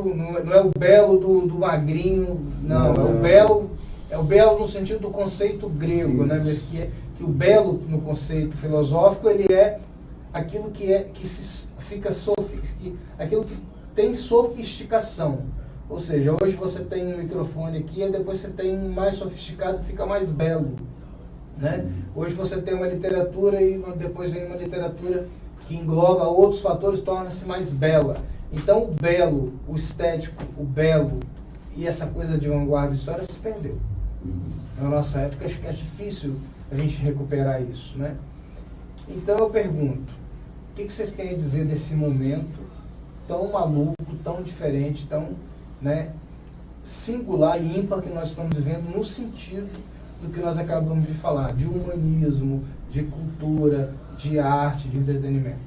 é o belo do magrinho, não. É o belo no sentido do conceito grego, né? Que o belo no conceito filosófico, ele é aquilo aquilo que tem sofisticação. Ou seja, hoje você tem um microfone aqui e depois você tem um mais sofisticado que fica mais belo, né? Hoje você tem uma literatura e depois vem uma literatura que engloba outros fatores, torna-se mais bela. Então o belo, o estético, o belo e essa coisa de vanguarda e história se perdeu. Na nossa época acho que é difícil a gente recuperar isso, né? Então eu pergunto, o que vocês têm a dizer desse momento tão maluco, tão diferente, tão, né, singular e ímpar que nós estamos vivendo no sentido do que nós acabamos de falar, de humanismo, de cultura, de arte, de entretenimento?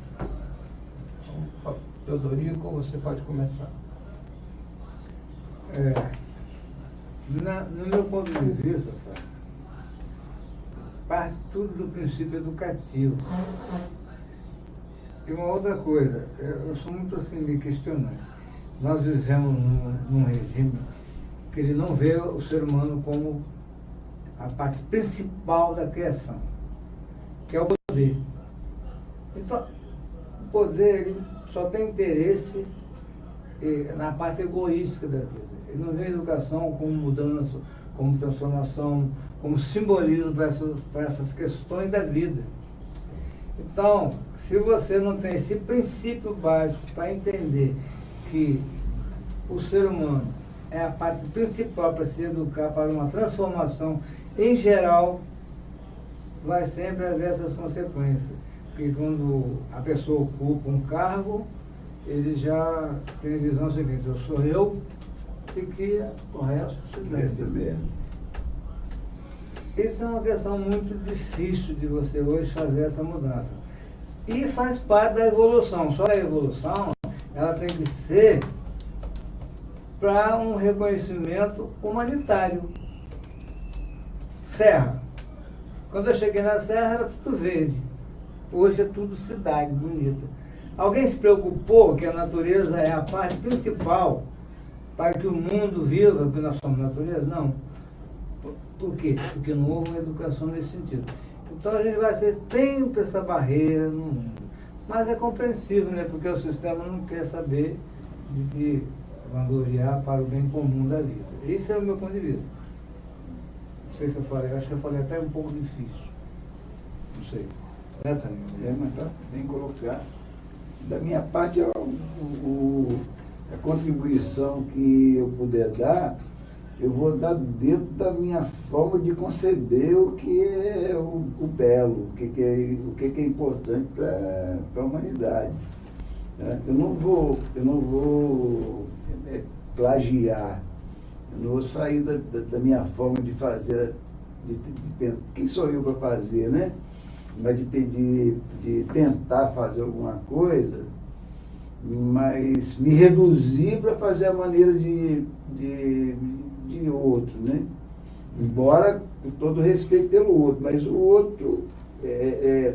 Então, Teodorico, você pode começar. No meu ponto de vista, parte tudo do princípio educativo. E uma outra coisa, eu sou muito assim, me questionante. nós vivemos num regime que ele não vê o ser humano como a parte principal da criação, que é o poder. Então, o poder ele só tem interesse na parte egoística da vida. Ele não vê a educação como mudança, como transformação, como simbolismo para essas questões da vida. Então, se você não tem esse princípio básico para entender que o ser humano é a parte principal para se educar para uma transformação em geral, vai sempre haver essas consequências. Porque quando a pessoa ocupa um cargo, ele já tem a visão seguinte: eu sou eu e que o resto se deve. Isso é uma questão muito difícil de você hoje fazer essa mudança. E faz parte da evolução. Só a evolução, ela tem que ser para um reconhecimento humanitário. Serra. Quando eu cheguei na Serra era tudo verde. Hoje é tudo cidade bonita. Alguém se preocupou que a natureza é a parte principal para que o mundo viva, porque nós somos natureza? Não. Por quê? Porque não houve uma educação nesse sentido. Então a gente vai ter sempre essa barreira no mundo. Mas é compreensível, né? Porque o sistema não quer saber de vangloriar para o bem comum da vida. Esse é o meu ponto de vista. Não sei se eu falei, acho que eu falei até um pouco difícil. Não sei. Mas está bem colocado. Da minha parte, a contribuição que eu puder dar, eu vou dar dentro da minha forma de conceber o que é o belo, o que é importante para a humanidade. Né? Eu não vou plagiar, eu não vou sair da minha forma de fazer, quem sou eu para fazer, né? Mas de tentar fazer alguma coisa, mas me reduzir para fazer a maneira de outro, né? Embora com todo respeito pelo outro, mas o outro,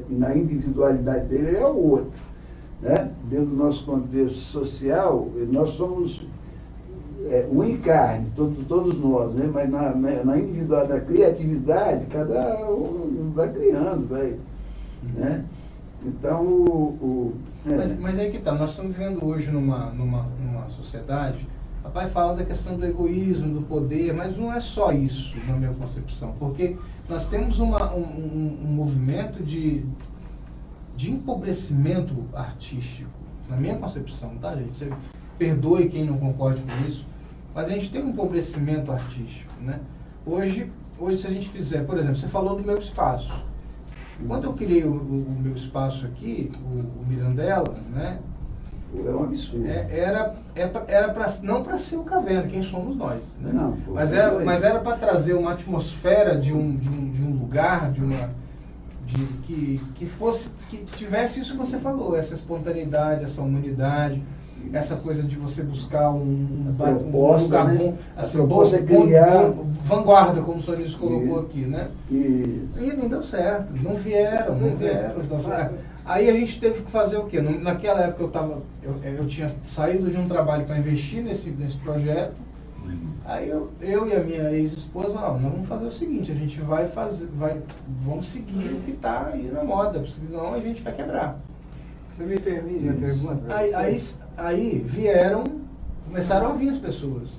na individualidade dele, é o outro. Né? Dentro do nosso contexto social, nós somos um encarne, todos nós, né? Mas na individualidade, na criatividade, cada um vai criando, vai. Né? Então, Mas aí que tá, nós estamos vivendo hoje numa sociedade. Papai fala da questão do egoísmo, do poder, mas não é só isso, na minha concepção, porque nós temos um movimento de empobrecimento artístico, na minha concepção, tá, gente? Você perdoe quem não concorde com isso, mas a gente tem um empobrecimento artístico, né? Hoje, se a gente fizer, por exemplo, você falou do meu espaço. Quando eu criei o meu espaço aqui, o Mirandela, né? É um absurdo. Era não para ser o Caverna, quem somos nós, né? Não, mas era para trazer uma atmosfera de um lugar, que tivesse isso que você falou, essa espontaneidade, essa humanidade, essa coisa de você buscar um lugar, né? Bom, assim, bom, vanguarda, como o Sonis colocou aqui, né? Isso. E não deu certo, não vieram. Então, aí a gente teve que fazer o quê? Naquela época eu tinha saído de um trabalho para investir nesse projeto. Aí eu e a minha ex-esposa falamos: nós vamos fazer o seguinte, a gente vamos seguir o que está aí na moda, senão a gente vai quebrar. Você me permite a pergunta? Aí começaram a vir as pessoas.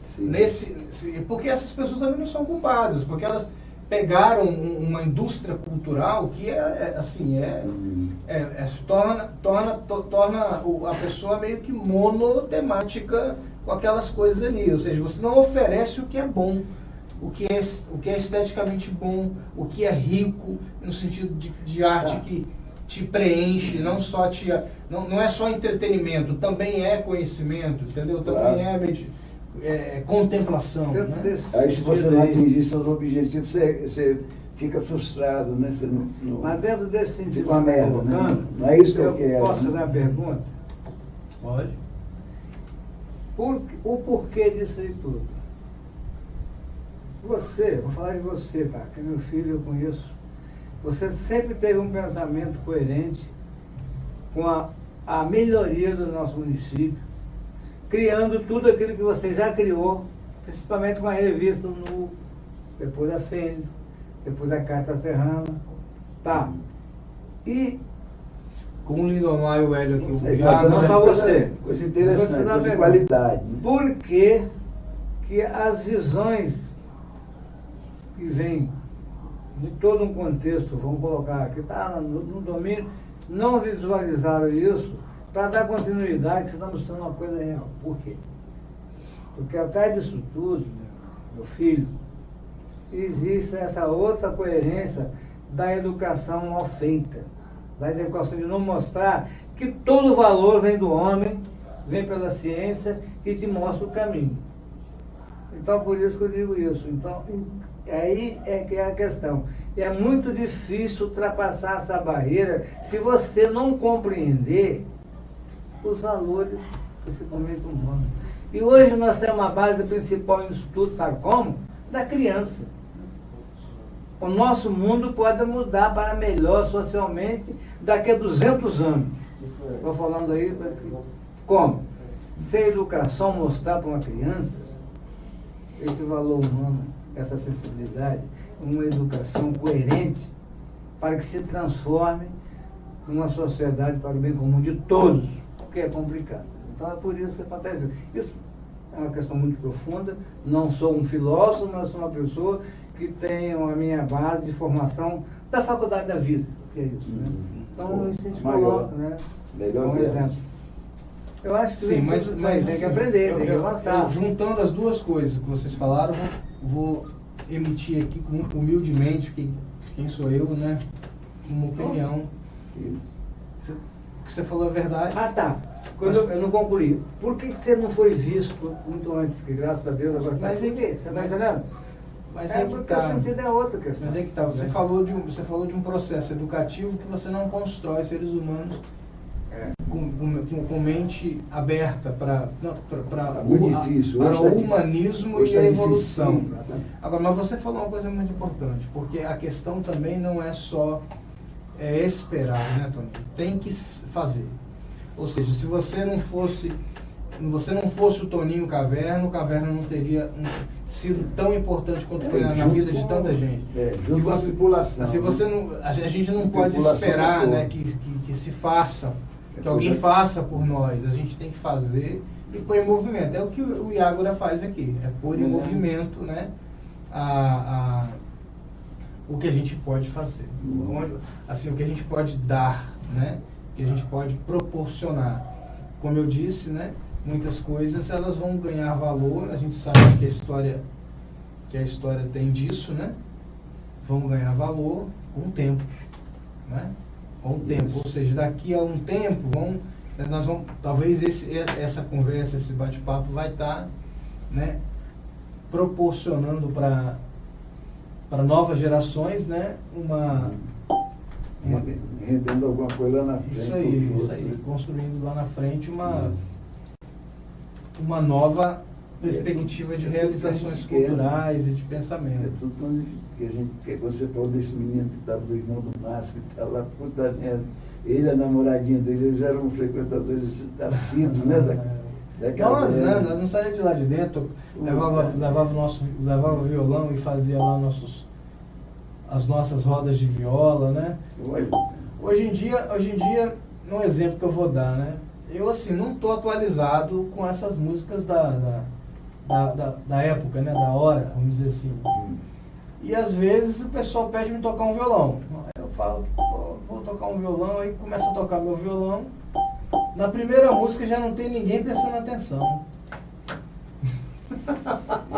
Porque essas pessoas também não são culpadas, porque elas pegaram uma indústria cultural que torna a pessoa meio que monotemática com aquelas coisas ali. Ou seja, você não oferece o que é bom, o que é esteticamente bom, o que é rico, no sentido de arte que te preenche, não é só entretenimento, também é conhecimento, entendeu? Também é contemplação. Né? Aí se você não atingir seus objetivos, você fica frustrado, né? Você Mas dentro desse sentido, fica uma merda, né? Não é isso que eu quero. Posso fazer uma pergunta? Pode. O porquê disso aí tudo? Vou falar de você, tá? Que meu filho eu conheço. Você sempre teve um pensamento coerente com a melhoria do nosso município, criando tudo aquilo que você já criou, principalmente com a revista Nu, depois a Fênix, depois a Carta Serrana, tá? E Com o Lindomar e o Hélio aqui, o É, Viagra, não fazendo só você. Coisa interessante, Vou te dar coisa de uma qualidade. Né? por que as visões que vêm de todo um contexto, vamos colocar, que está no domínio, não visualizaram isso para dar continuidade, que você está mostrando uma coisa real. Por quê? Porque atrás disso tudo, meu filho, existe essa outra coerência da educação mal feita, da educação de não mostrar que todo o valor vem do homem, vem pela ciência, que te mostra o caminho. Então, por isso que eu digo isso. Então, aí é que é a questão. E é muito difícil ultrapassar essa barreira se você não compreender os valores, principalmente humanos. E hoje nós temos uma base principal em estudo, sabe como? Da criança. O nosso mundo pode mudar para melhor socialmente daqui a 200 anos. Estou falando aí, como? Se a educação mostrar para uma criança esse valor humano, essa sensibilidade, uma educação coerente para que se transforme numa sociedade para o bem comum de todos, o que é complicado. Então é por isso que acontece. Isso é uma questão muito profunda. Não sou um filósofo, mas sou uma pessoa que tem a minha base de formação da faculdade da vida, que é isso, né? Então isso a gente coloca, né? Melhor como exemplo. Eu acho que sim, mas tem que aprender, tem que avançar. Juntando as duas coisas que vocês falaram, vou emitir aqui humildemente, porque quem sou eu, né? Uma opinião. Isso. O que você falou é verdade. Ah, tá. Quando eu não concluí. Por que você não foi visto muito antes? Que graças a Deus agora está. Mas é que Você está entendendo? Mas É é que porque o tá. sentido é outra questão. Mas é que tá. Você falou de um processo educativo que você não constrói seres humanos com mente aberta para muito difícil. para Hoje o tá humanismo hoje e a tá evolução. difícil. Agora, mas você falou uma coisa muito importante, porque a questão também não é só esperar, né, Tony? Tem que fazer. Ou seja, se você não fosse o Toninho Caverna, o Caverna não teria sido tão importante quanto foi na vida de tanta gente. Junto com a tripulação. Se você não, a gente não pode Tripulação esperar, do né, que se faça, que alguém faça por nós. A gente tem que fazer e pôr em movimento. É o que o Iagora faz aqui, é pôr em movimento, né, o que a gente pode fazer, assim, o que a gente pode dar, né, o que a gente pode proporcionar. Como eu disse, né, muitas coisas elas vão ganhar valor. A gente sabe que a história tem disso, né? Vão ganhar valor com o tempo, né? Com o tempo, ou seja, daqui a um tempo nós vamos, talvez essa conversa, esse bate-papo vai estar, né, proporcionando para novas gerações, né, rendendo alguma coisa lá na frente. Isso aí, construindo lá na frente uma nova perspectiva de realizações culturais e de É pensamento. tudo quando você falou desse menino que estava do irmão do Márcio, que está lá, puta merda. Ele e a namoradinha dele, eles eram frequentadores assíduos, né? Nós, né? Nós não saíamos de lá de dentro, levava violão e fazia lá as nossas rodas de viola, né? Hoje em dia, um exemplo que eu vou dar, né? Eu, assim, não estou atualizado com essas músicas da época, né? Da hora, vamos dizer assim. E às vezes o pessoal pede me tocar um violão. Aí eu falo, vou tocar um violão, aí começa a tocar meu violão. Na primeira música já não tem ninguém prestando atenção.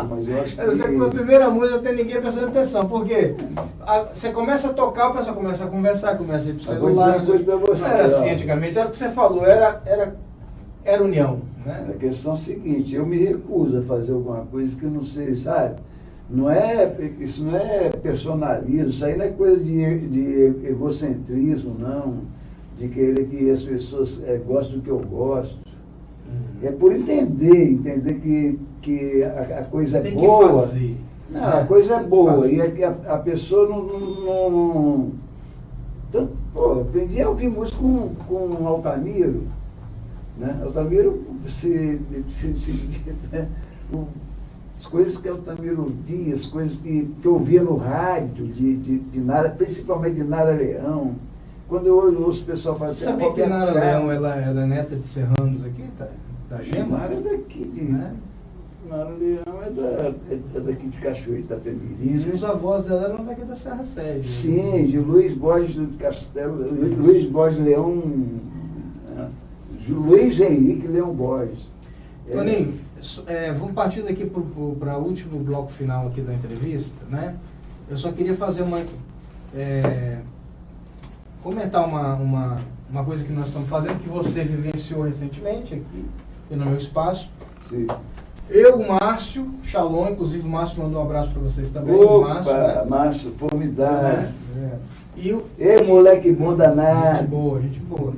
Mas eu acho que... Na primeira música não tem ninguém prestando atenção, porque você começa a tocar, o pessoal começa a conversar, começa a ir pro celular. Não era assim antigamente, era o que você falou, era união, né? A questão é a seguinte, eu me recuso a fazer alguma coisa que eu não sei, sabe? Isso não é personalismo, isso aí não é coisa de egocentrismo, não, de querer que as pessoas gostem do que eu gosto. É por entender que a coisa é boa. Que fazer. Não, a coisa é boa, e é que a pessoa não... Tanto, aprendi a ouvir música com Altamiro, né? Altamiro as coisas que Altamiro ouvia, as coisas que eu ouvia no rádio, de Nara, principalmente de Nara Leão. Quando eu ouço o pessoal falar assim... Sabia que Nara Leão ela é neta de serranos aqui, da Gema? Nara é daqui, né? Nara Leão é daqui de Cachoeira, da Itapemirim. E os avós dela eram daqui da Serra Sede. Sim, de Luiz Borges do Castelo, Luiz Borges Leão, Luiz Henrique Leão Borges. Toninho, vamos partir daqui para o último bloco final aqui da entrevista, né? Eu só queria fazer comentar uma coisa que nós estamos fazendo, que você vivenciou recentemente aqui no meu espaço. Sim. Eu, o Márcio, Shalom, inclusive o Márcio mandou um abraço para vocês também. Opa, Márcio, né? Márcio, formidável. Ei, moleque bom danado. Gente boa, gente boa.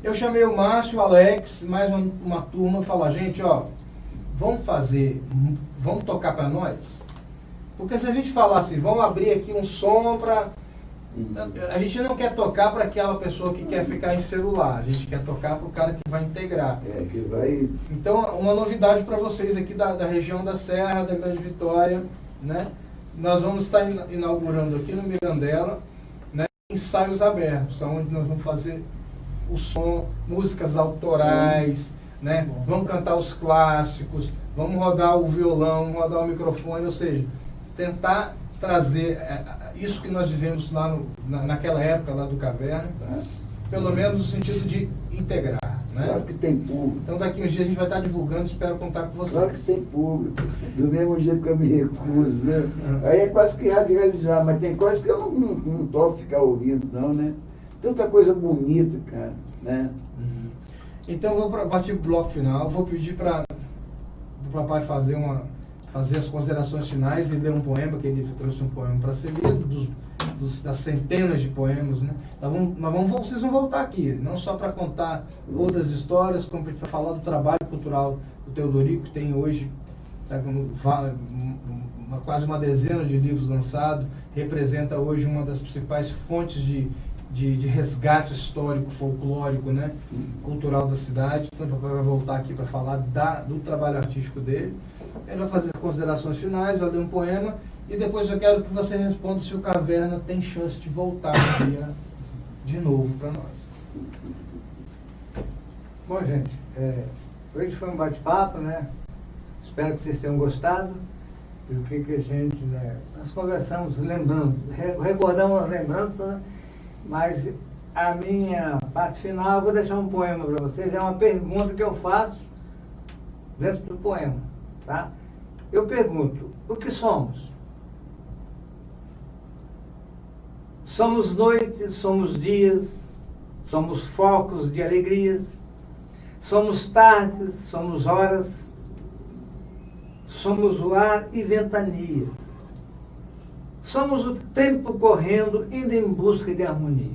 Eu chamei o Márcio, o Alex, mais uma turma, e falar, gente, ó, vamos tocar para nós? Porque se a gente falar assim, vamos abrir aqui um som para... A gente não quer tocar para aquela pessoa que quer ficar em celular, a gente quer tocar para o cara que vai integrar. Que vai... Então, uma novidade para vocês aqui da região da Serra, da Grande Vitória, né? Nós vamos estar inaugurando aqui no Mirandela, né, ensaios abertos, onde nós vamos fazer o som, músicas autorais, né? Vamos cantar os clássicos, vamos rodar o violão, rodar o microfone, ou seja, tentar trazer isso que nós vivemos lá naquela época lá do Caverna, pelo menos no sentido de integrar, né? Claro que tem público. Então daqui uns dias a gente vai estar divulgando, espero contar com vocês. Claro que tem público, do mesmo jeito que eu me recuso, né? Aí é quase que radicalizar, mas tem coisas que eu não topo ficar ouvindo não, né? Tanta coisa bonita, cara, né? Então vou partir para o bloco final, vou pedir para o papai fazer as considerações finais e ler um poema, que ele trouxe um poema para ser lido, das centenas de poemas, né? Vocês vão voltar aqui, não só para contar outras histórias, como para falar do trabalho cultural do Teodorico, que tem hoje quase uma dezena de livros lançados, representa hoje uma das principais fontes de resgate histórico, folclórico, né? Cultural da cidade. Então o papai vai voltar aqui para falar do trabalho artístico dele. Ele vai fazer considerações finais, vai ler um poema e depois eu quero que você responda se o Caverna tem chance de voltar um dia de novo para nós. Bom, gente, hoje foi um bate-papo, né? Espero que vocês tenham gostado. E o que a gente, né? Nós conversamos lembrando, recordamos as lembranças, né? Mas a minha parte final, eu vou deixar um poema para vocês, é uma pergunta que eu faço dentro do poema, tá? Eu pergunto, o que somos? Somos noites, somos dias, somos focos de alegrias, somos tardes, somos horas, somos o ar e ventanias. Somos o tempo correndo, indo em busca de harmonia.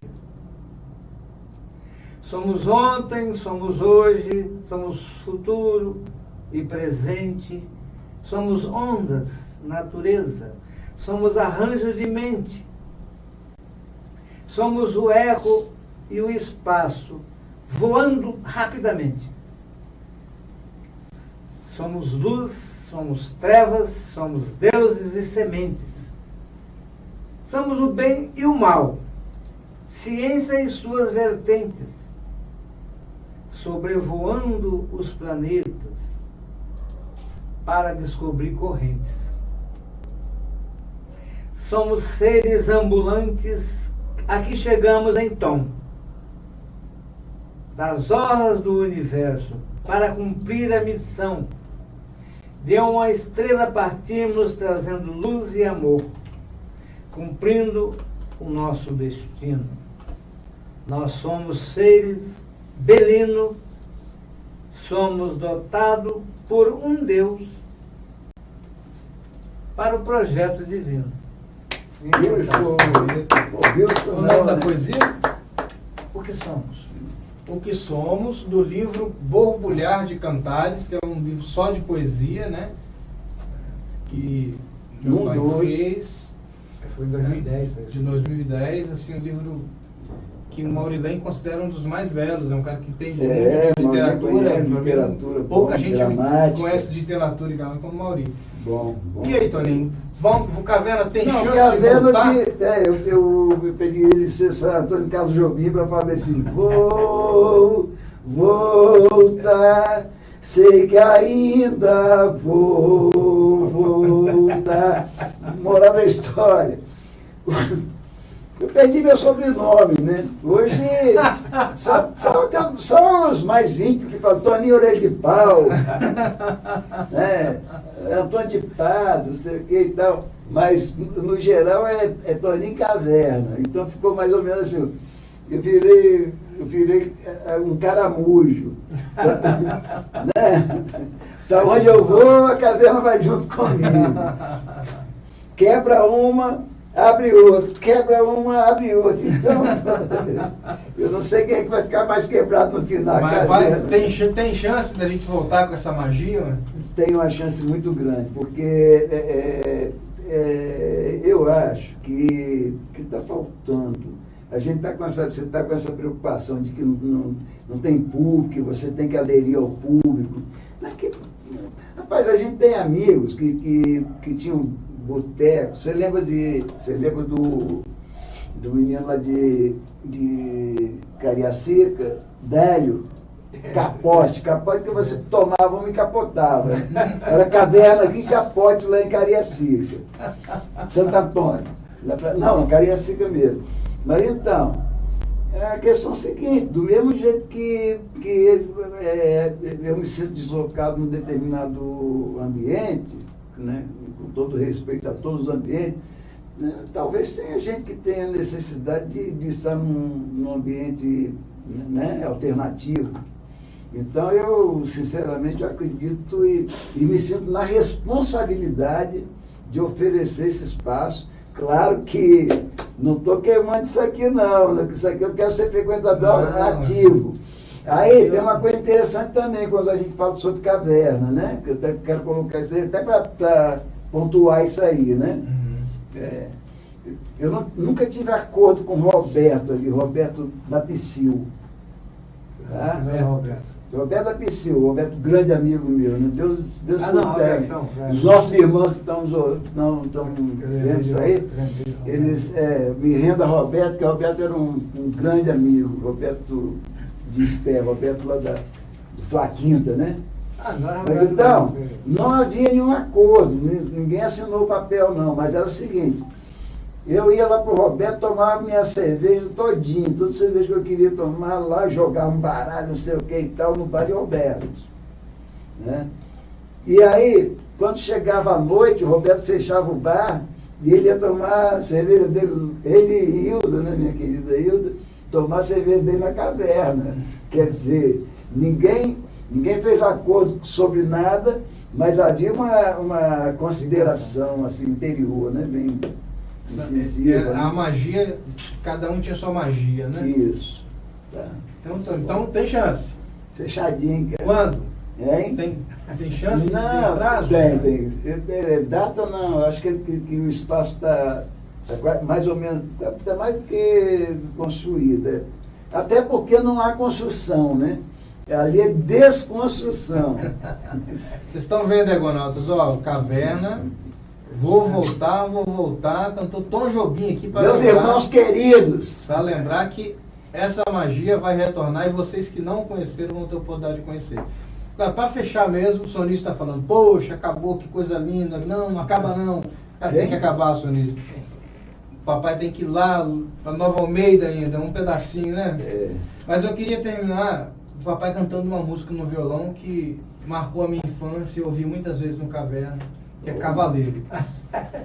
Somos ontem, somos hoje, somos futuro e presente. Somos ondas, natureza. Somos arranjos de mente. Somos o eco e o espaço, voando rapidamente. Somos luz, somos trevas, somos deuses e sementes. Somos o bem e o mal, ciência e suas vertentes, sobrevoando os planetas para descobrir correntes. Somos seres ambulantes, aqui chegamos em tom, das horas do universo, para cumprir a missão. De uma estrela partimos, trazendo luz e amor, cumprindo o nosso destino. Nós somos seres belino, somos dotados por um Deus para o projeto divino. O nome da poesia? O que somos? O que somos, do livro Borbulhar de Cantares, que é um livro só de poesia, né? Que meu pai fez. Foi em 2010. De 2010, assim, um livro que o Maurilém considera um dos mais belos, é um cara que entende muito de literatura, pouca gente dramática. conhece de literatura igual como o Mauri. Bom. E aí, Toninho, o Caverna tem chance de Caverna voltar? eu pedi licença a Antônio Carlos Jobim para falar assim, vou voltar, sei que ainda vou voltar. Moral da história. Eu perdi meu sobrenome, né? Hoje, só os mais íntimos que falam Toninho Orelha de Pau, né? Antônio de Paz, não sei o que e tal. Mas, no geral, é Toninho Caverna. Então, ficou mais ou menos assim. Eu virei um caramujo. Né? Então, onde eu vou, a caverna vai junto comigo. Quebra uma, abre outra. Quebra uma, abre outra. Então, eu não sei quem é que vai ficar mais quebrado no final. Mas tem chance da gente voltar com essa magia? Né? Tem uma chance muito grande, porque eu acho que está faltando. A gente você está com essa preocupação de que não tem público, que você tem que aderir ao público. Rapaz, a gente tem amigos que tinham boteco. Você lembra do menino lá de Cariacica, Délio? Capote que você tomava e capotava. Era Caverna aqui, Capote lá em Cariacica. Santo Antônio. Não, Cariacica mesmo. Mas então, a questão é a seguinte, do mesmo jeito que eu me sinto deslocado num determinado ambiente, né, com todo respeito a todos os ambientes, né, talvez tenha gente que tenha necessidade de estar num ambiente, né, alternativo. Então eu, sinceramente, acredito e me sinto na responsabilidade de oferecer esse espaço. Claro que não estou queimando isso aqui não, né? Isso aqui eu quero ser frequentador ativo. Aí tem uma coisa interessante também quando a gente fala sobre caverna, né? Que eu até quero colocar isso aí até para pontuar isso aí, né? Eu nunca tive acordo com o Roberto ali, Roberto da Psyll. Tá? Roberto da Psyll, Roberto, grande amigo meu, né? Deus os nossos irmãos que estão vendo isso aí, eles me rendam a Roberto, que o Roberto era um grande amigo, Roberto de Esté, Roberto lá do Flaquinta, né? Mas então, não havia nenhum acordo, ninguém assinou o papel não, mas era o seguinte, eu ia lá pro Roberto, tomava minha cerveja todinha, toda cerveja que eu queria tomar lá, jogava um baralho, não sei o que e tal, no bar de Roberto. Né? E aí, quando chegava a noite, o Roberto fechava o bar e ele ia tomar a cerveja dele, ele e Hilda, né, minha querida Hilda, tomar a cerveja dele na caverna. Quer dizer, ninguém fez acordo sobre nada, mas havia uma consideração assim, interior, né, bem... A magia, cada um tinha sua magia, né? Isso. Tá. Então tem chance. Fechadinho, cara. Quando? Hein? Tem chance? Não, tem prazo? Tem. Data não, acho que o espaço está mais ou menos, está mais do que construído. Até porque não há construção, né? Ali é desconstrução. Vocês estão vendo, Egonautas, ó, Caverna... Vou voltar, cantou Tom Jobim aqui para meus irmãos queridos. Para lembrar que essa magia vai retornar e vocês que não conheceram vão ter oportunidade de conhecer. Para fechar mesmo, o sonista está falando, poxa, acabou, que coisa linda. Não acaba não. Tem que acabar, sonista. O papai tem que ir lá para Nova Almeida ainda, um pedacinho, né? Mas eu queria terminar o papai cantando uma música no violão que marcou a minha infância e ouvi muitas vezes no Caverna. Que é Cavaleiro.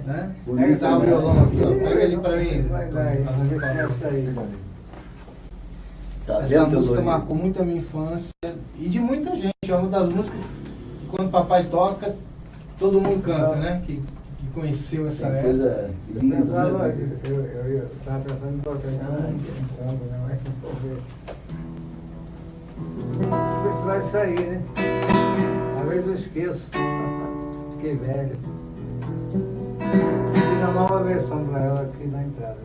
Né? Pega o violão aqui, ó. Pega ele pra mim. Essa música marcou muito a minha infância e de muita gente. É uma das músicas que quando o papai toca, todo mundo canta, né? Que conheceu essa época. Eu estava pensando em tocar ver se vai sair, né? Talvez eu esqueço. Fiquei velho. Fiz a nova versão para ela aqui na entrada.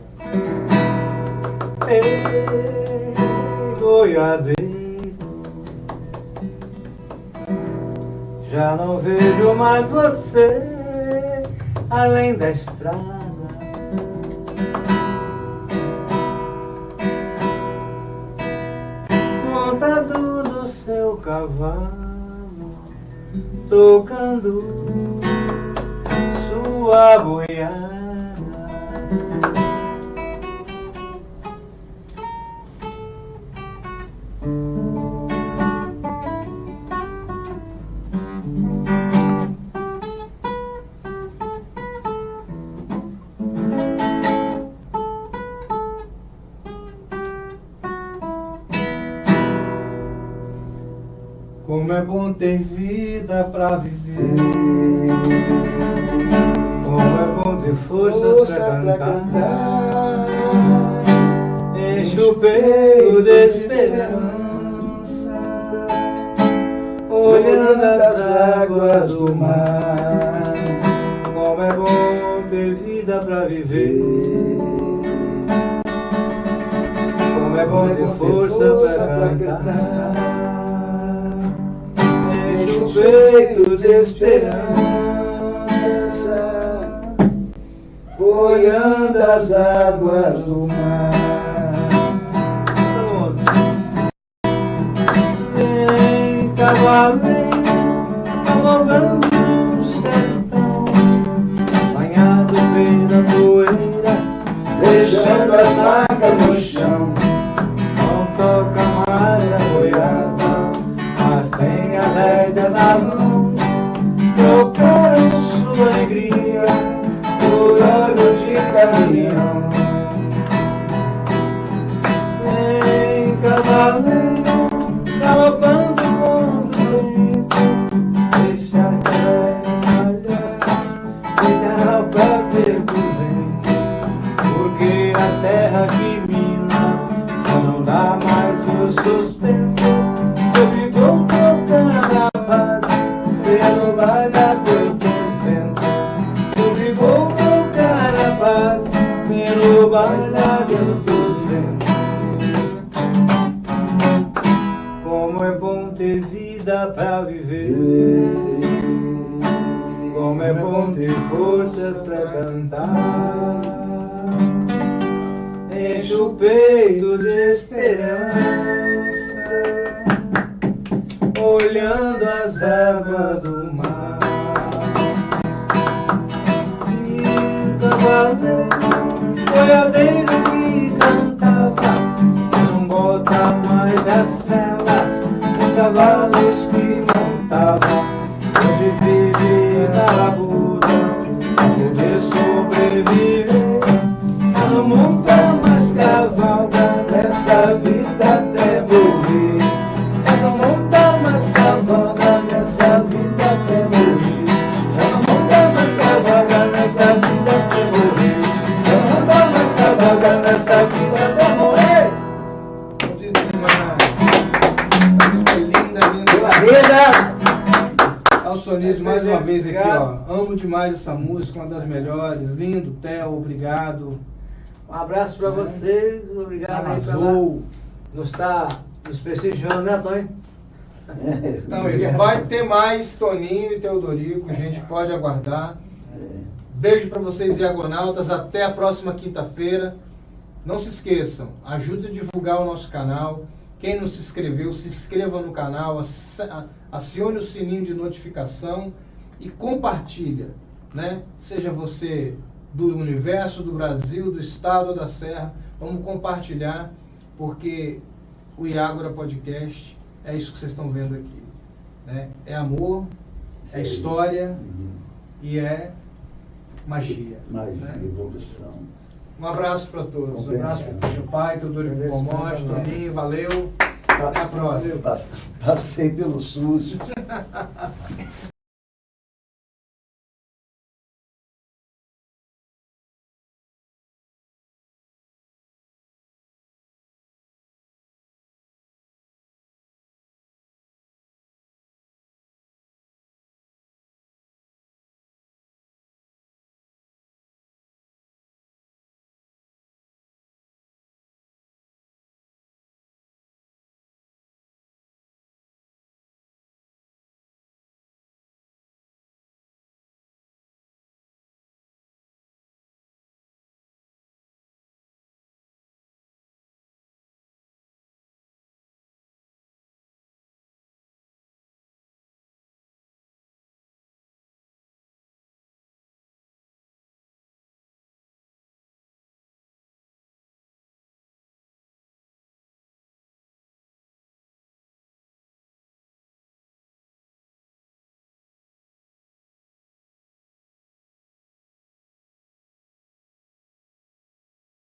Ei, boiadeiro, já não vejo mais você além da estrada. Montado no seu cavalo, tocando sua boiada. Como é bom ter vida pra viver, como é bom ter forças pra cantar. Enche o peito de esperança, olhando as águas do mar. Como é bom ter vida pra viver, como é bom ter força pra cantar. Enche o peito de esperança, olhando as águas do mar. Vem, cavaleiro, cavalgando no sertão, banhado pela poeira, deixando as marcas no chão. Não toca mais a boiada, mas tem as rédeas nas mãos. Trocaram sua alegria por óleo de caminhão. Vem, cavaleiro, galopando contra o vento, deixa esta malhação se der ao prazer do vento. Porque a terra que mina já não dá mais o sustento. Eu fico tocando a paz pelo bailado do vento. Eu fico tocando a paz pelo bailado do vento. Como é bom ter vida pra viver, como é bom ter forças pra cantar. Enche o peito de esperança, olhando as águas do mar. E cavaleiro, boiadeiro que cantava, não bota mais as celas, os cavalos que montava. Hoje vive na labuta, poder sobreviver. Não monta mais cavalga nessa vida até morrer. Não monta mais cavalga nessa vida até morrer. Não monta mais cavalga nessa vida até morrer. Não monta mais cavalga nessa vida até morrer. A música é linda, linda. Vida! Alcionides, mais uma vez aqui, ó. Amo demais essa música, uma das melhores. Lindo, Theo, obrigado. Um abraço para vocês, obrigado aí pela Arrasou. nos prestigiando, né, Tony? Então é isso. Vai ter mais Toninho e Teodorico, a gente pode aguardar. Beijo para vocês, diagonautas. Até a próxima quinta-feira. Não se esqueçam, ajude a divulgar o nosso canal. Quem não se inscreveu, se inscreva no canal, acione o sininho de notificação e compartilha, né? Seja você do universo, do Brasil, do estado ou da serra, vamos compartilhar, porque o Iágora Podcast é isso que vocês estão vendo aqui, né? É amor, é história e é magia. Magia, né? evolução. Um abraço para todos. Um abraço para meu pai, Teodorico Pomote, Toninho, valeu. Até a próxima. Passei pelo SUS.